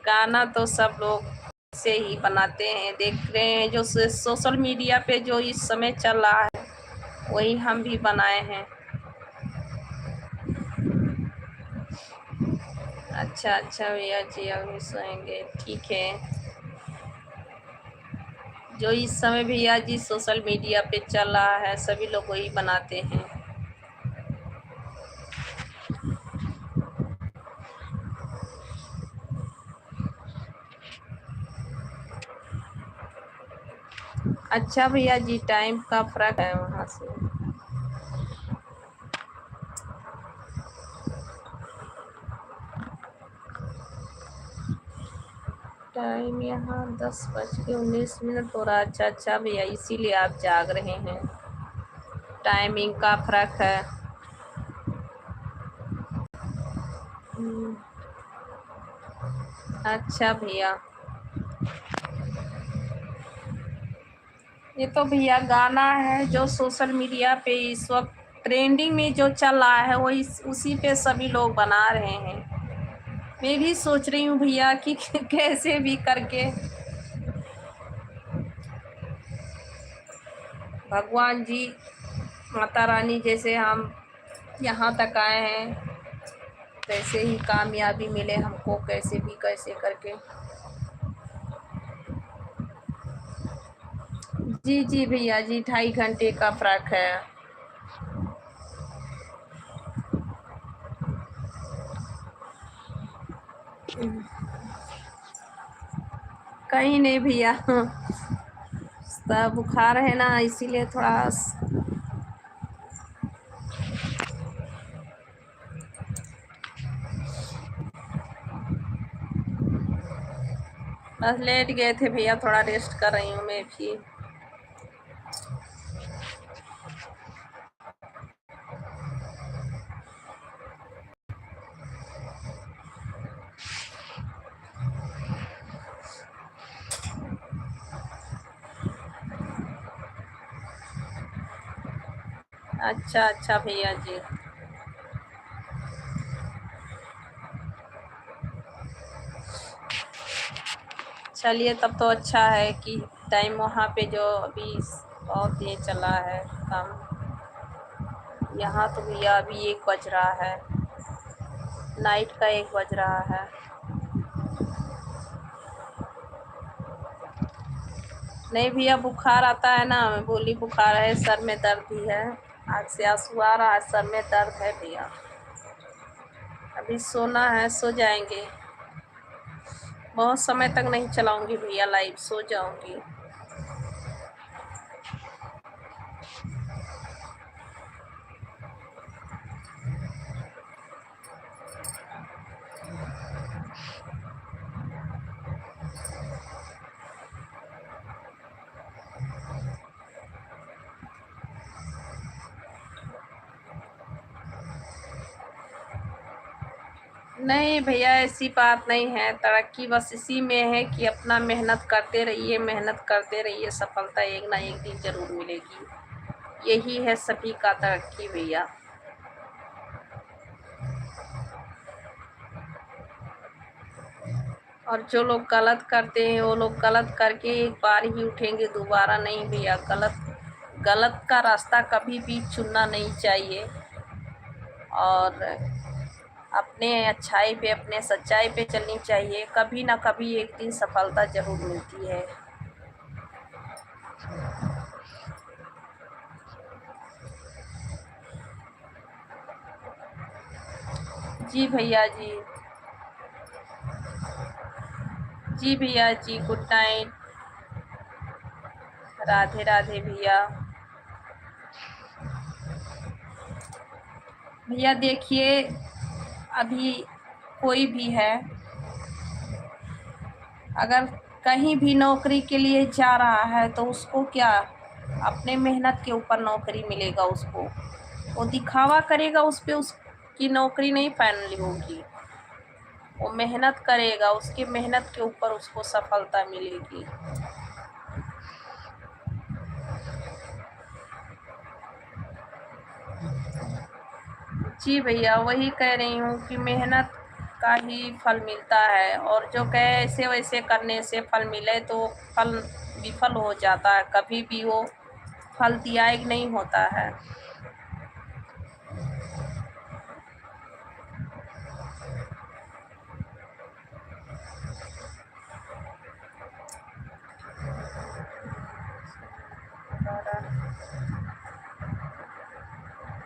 गाना तो सब लोग से ही बनाते हैं, देख रहे हैं जो सोशल मीडिया पे जो इस समय चल रहा है वही हम भी बनाए हैं। अच्छा अच्छा भैया जी, अभी सोएंगे, ठीक है। जो इस समय भैया जी सोशल मीडिया पे चल रहा है सभी लोग वही बनाते हैं। अच्छा भैया जी, टाइम का फर्क है वहाँ से। टाइम यहाँ 10:19 हो रहा है। अच्छा अच्छा भैया, इसीलिए आप जाग रहे हैं, टाइमिंग का फर्क है। अच्छा भैया, ये तो भैया गाना है जो सोशल मीडिया पे इस वक्त ट्रेंडिंग में जो चल रहा है वो उसी पे सभी लोग बना रहे हैं। मैं भी सोच रही हूँ भैया कि कैसे भी करके भगवान जी माता रानी जैसे हम यहाँ तक आए हैं कैसे ही कामयाबी मिले हमको, कैसे भी कैसे करके। जी जी भैया जी, 2.5 घंटे का फर्क है। कहीं नहीं भैया, बुखार है ना इसीलिए थोड़ा बस लेट गए थे भैया, थोड़ा रेस्ट कर रही हूँ मैं भी। अच्छा अच्छा भैया जी, चलिए तब तो अच्छा है कि टाइम वहाँ पे जो अभी बहुत ये चला है काम। यहाँ तो भैया अभी 1 बज रहा है, नाइट का 1 बज रहा है। नहीं भैया बुखार आता है ना, मैं बोली बुखार है, सर में दर्द भी है, आँख से आंसू आ रहा है, सर में दर्द है भैया। अभी सोना है, सो जाएंगे। बहुत समय तक नहीं चलाऊंगी भैया लाइव, सो जाऊंगी। नहीं भैया ऐसी बात नहीं है, तरक्की बस इसी में है कि अपना मेहनत करते रहिए, मेहनत करते रहिए, सफलता एक ना एक दिन ज़रूर मिलेगी। यही है सभी का तरक्की भैया। और जो लोग गलत करते हैं वो लोग गलत करके एक बार ही उठेंगे, दोबारा नहीं भैया। गलत का रास्ता कभी भी चुनना नहीं चाहिए और अपने अच्छाई पे, अपने सच्चाई पे चलनी चाहिए। कभी ना कभी एक दिन सफलता ज़रूर मिलती है। जी भैया जी, जी भैया जी, गुड नाइट, राधे राधे भैया। भैया देखिए अभी कोई भी है अगर कहीं भी नौकरी के लिए जा रहा है तो उसको क्या अपने मेहनत के ऊपर नौकरी मिलेगा। उसको वो दिखावा करेगा, उस पर उसकी नौकरी नहीं फाइनल होगी। वो मेहनत करेगा, उसकी मेहनत के ऊपर उसको सफलता मिलेगी। जी भैया वही कह रही हूँ कि मेहनत का ही फल मिलता है, और जो कहे ऐसे वैसे करने से फल मिले तो फल विफल हो जाता है, कभी भी वो फल दियायक नहीं होता है।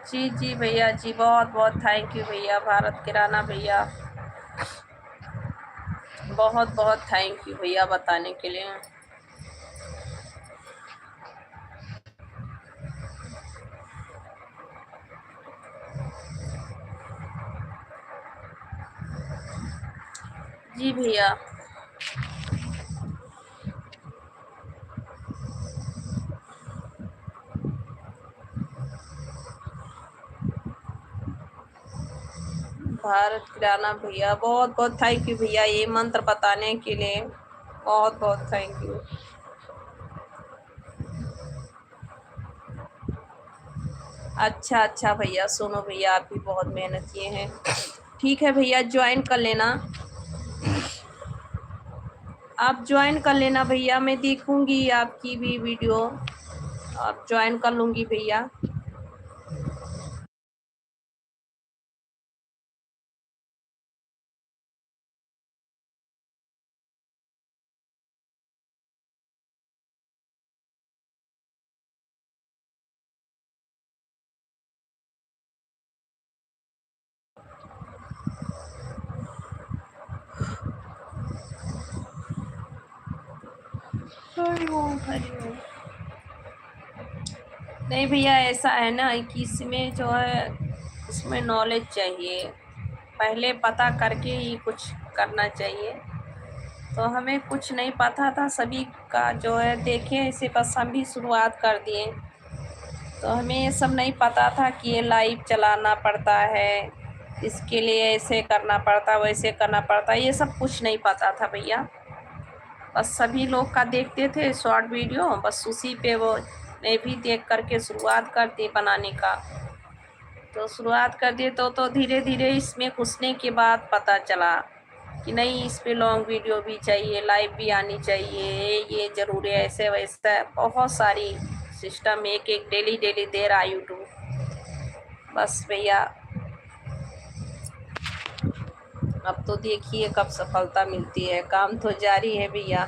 जी जी भैया जी, बहुत बहुत थैंक यू भैया। भारत किराना भैया बहुत बहुत थैंक यू भैया बताने के लिए। जी भैया भारत किराना भैया बहुत बहुत थैंक यू भैया, ये मंत्र बताने के लिए बहुत बहुत थैंक यू। अच्छा अच्छा भैया, सुनो भैया आप भी बहुत मेहनत किए हैं। ठीक है भैया, ज्वाइन कर लेना, आप ज्वाइन कर लेना भैया, मैं देखूंगी आपकी भी वीडियो, आप ज्वाइन कर लूँगी भैया। नहीं भैया ऐसा है ना कि इसमें जो है इसमें नॉलेज चाहिए, पहले पता करके ही कुछ करना चाहिए। तो हमें कुछ नहीं पता था, सभी का जो है देखें ऐसे बस हम भी शुरुआत कर दिए। तो हमें ये सब नहीं पता था कि ये लाइव चलाना पड़ता है, इसके लिए ऐसे करना पड़ता, वैसे करना पड़ता, ये सब कुछ नहीं पता था भैया। बस सभी लोग का देखते थे शॉर्ट वीडियो, बस उसी पे वो मैं भी देख करके शुरुआत कर दी बनाने का। तो शुरुआत कर दिए तो धीरे धीरे इसमें घुसने के बाद पता चला कि नहीं इस पे लॉन्ग वीडियो भी चाहिए, लाइव भी आनी चाहिए, ये ज़रूरी है, ऐसे वैसा बहुत सारी सिस्टम एक एक डेली डेली दे रहा यूट्यूब। बस भैया अब तो देखिए कब सफलता मिलती है, काम तो जारी है भैया।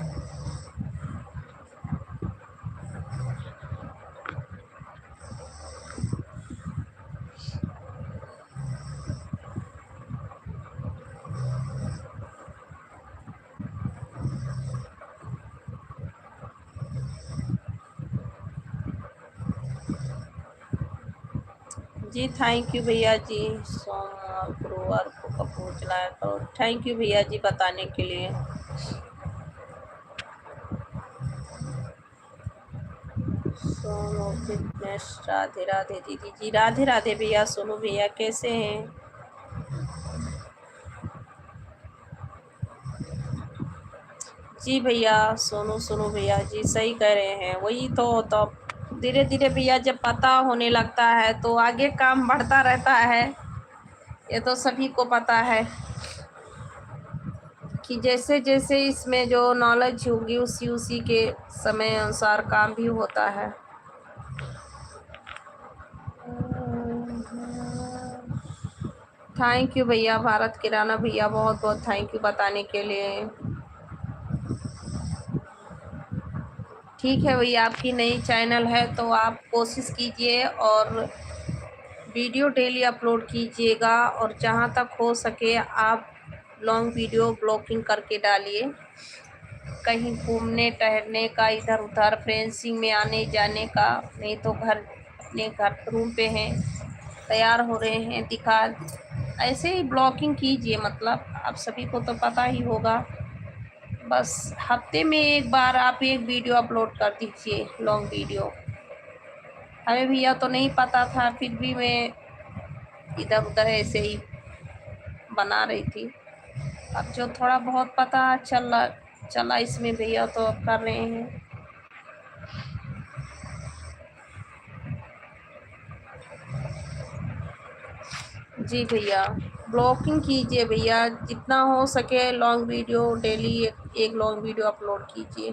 जी थैंक यू भैया जी, सोमवार गुरुवार को कब पहुँचना है, तो थैंक यू भैया जी बताने के लिए। सोनू फिटनेस, राधे राधे दीदी जी, राधे राधे भैया। सोनू भैया कैसे हैं? जी भैया सोनू भैया जी सही कह रहे हैं, वही तो धीरे धीरे भैया जब पता होने लगता है तो आगे काम बढ़ता रहता है। ये तो सभी को पता है कि जैसे जैसे इसमें जो नॉलेज होगी उसी उसी के समय अनुसार काम भी होता है। थैंक यू भैया भारत किराना भैया, बहुत बहुत थैंक यू बताने के लिए। ठीक है भैया, आपकी नई चैनल है तो आप कोशिश कीजिए और वीडियो डेली अपलोड कीजिएगा, और जहाँ तक हो सके आप लॉन्ग वीडियो ब्लॉगिंग करके डालिए। कहीं घूमने टहलने का, इधर उधर फ्रेंसिंग में आने जाने का, नहीं तो घर अपने घर रूम पे हैं, तैयार हो रहे हैं, दिखा ऐसे ही ब्लॉगिंग कीजिए। मतलब आप सभी को तो पता ही होगा, बस हफ्ते में एक बार आप एक वीडियो अपलोड कर दीजिए, लॉन्ग वीडियो। हमें भैया तो नहीं पता था, फिर भी मैं इधर उधर ऐसे ही बना रही थी। अब जो थोड़ा बहुत पता चला इसमें भैया तो अब कर रहे हैं। जी भैया ब्लॉगिंग कीजिए भैया, जितना हो सके लॉन्ग वीडियो डेली एक लॉन्ग वीडियो अपलोड कीजिए।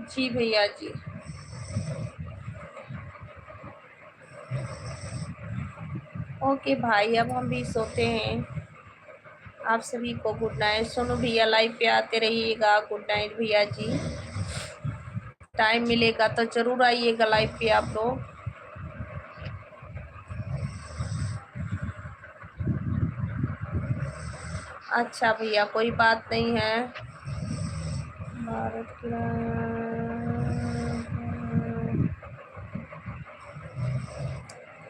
जी भैया जी ओके भाई, अब हम भी सोते हैं। आप सभी को गुड नाइट। सोनू भैया लाइव पे आते रहिएगा। गुड नाइट भैया जी, टाइम मिलेगा तो जरूर आइएगा लाइव पे आप लोग। अच्छा भैया कोई बात नहीं है। भारत की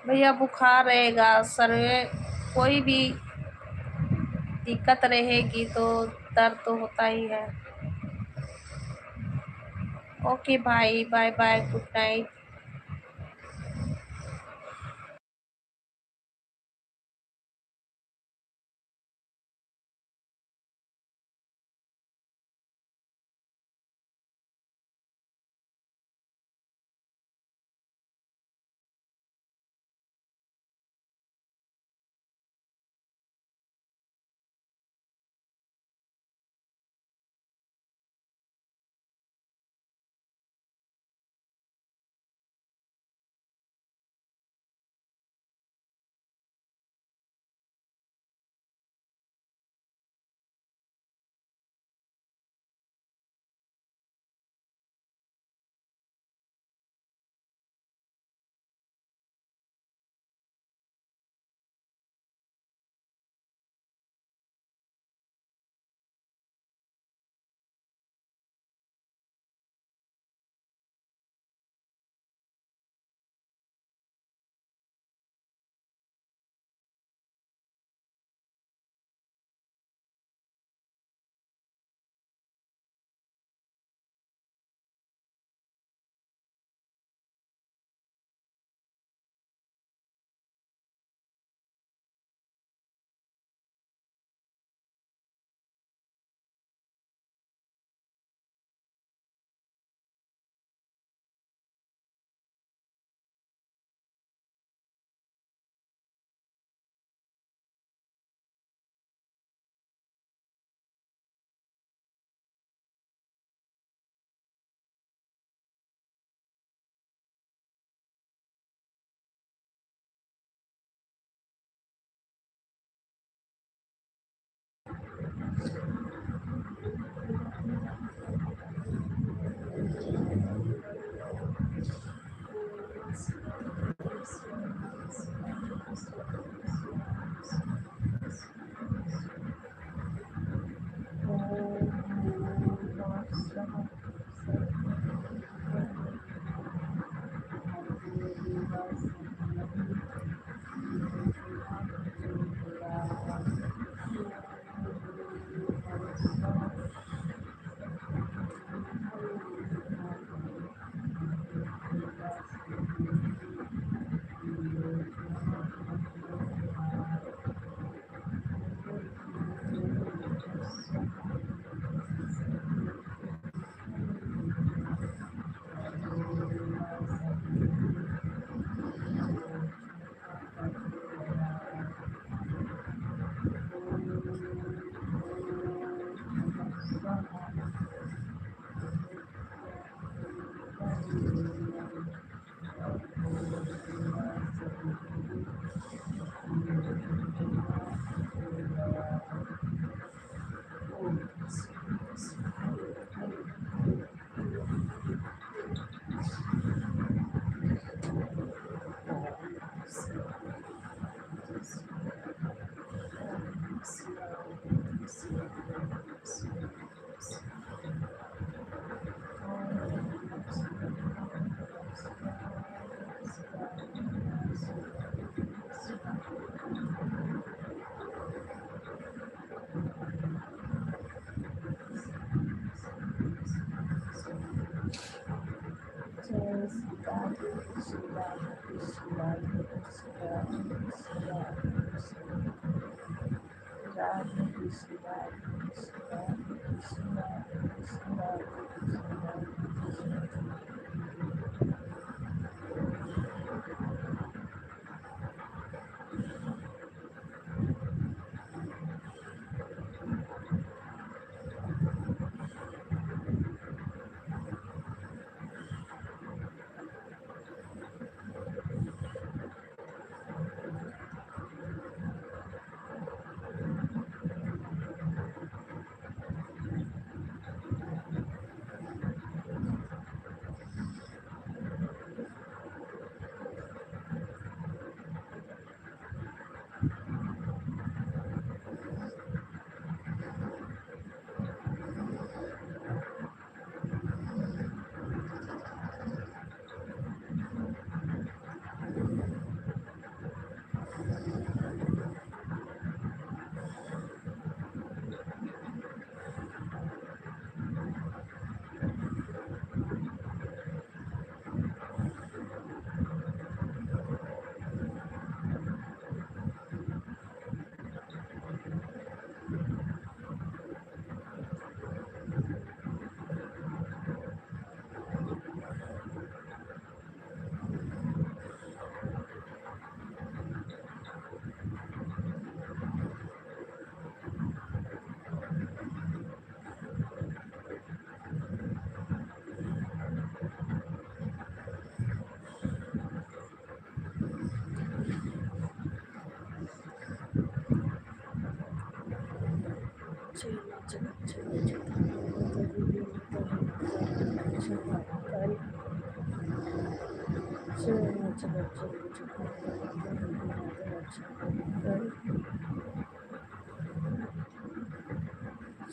भैया बुखार रहेगा, सर में कोई भी दिक्कत रहेगी तो दर्द तो होता ही है। ओके भाई, bye bye, good night.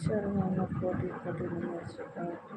Sharmana Koti Namaskar.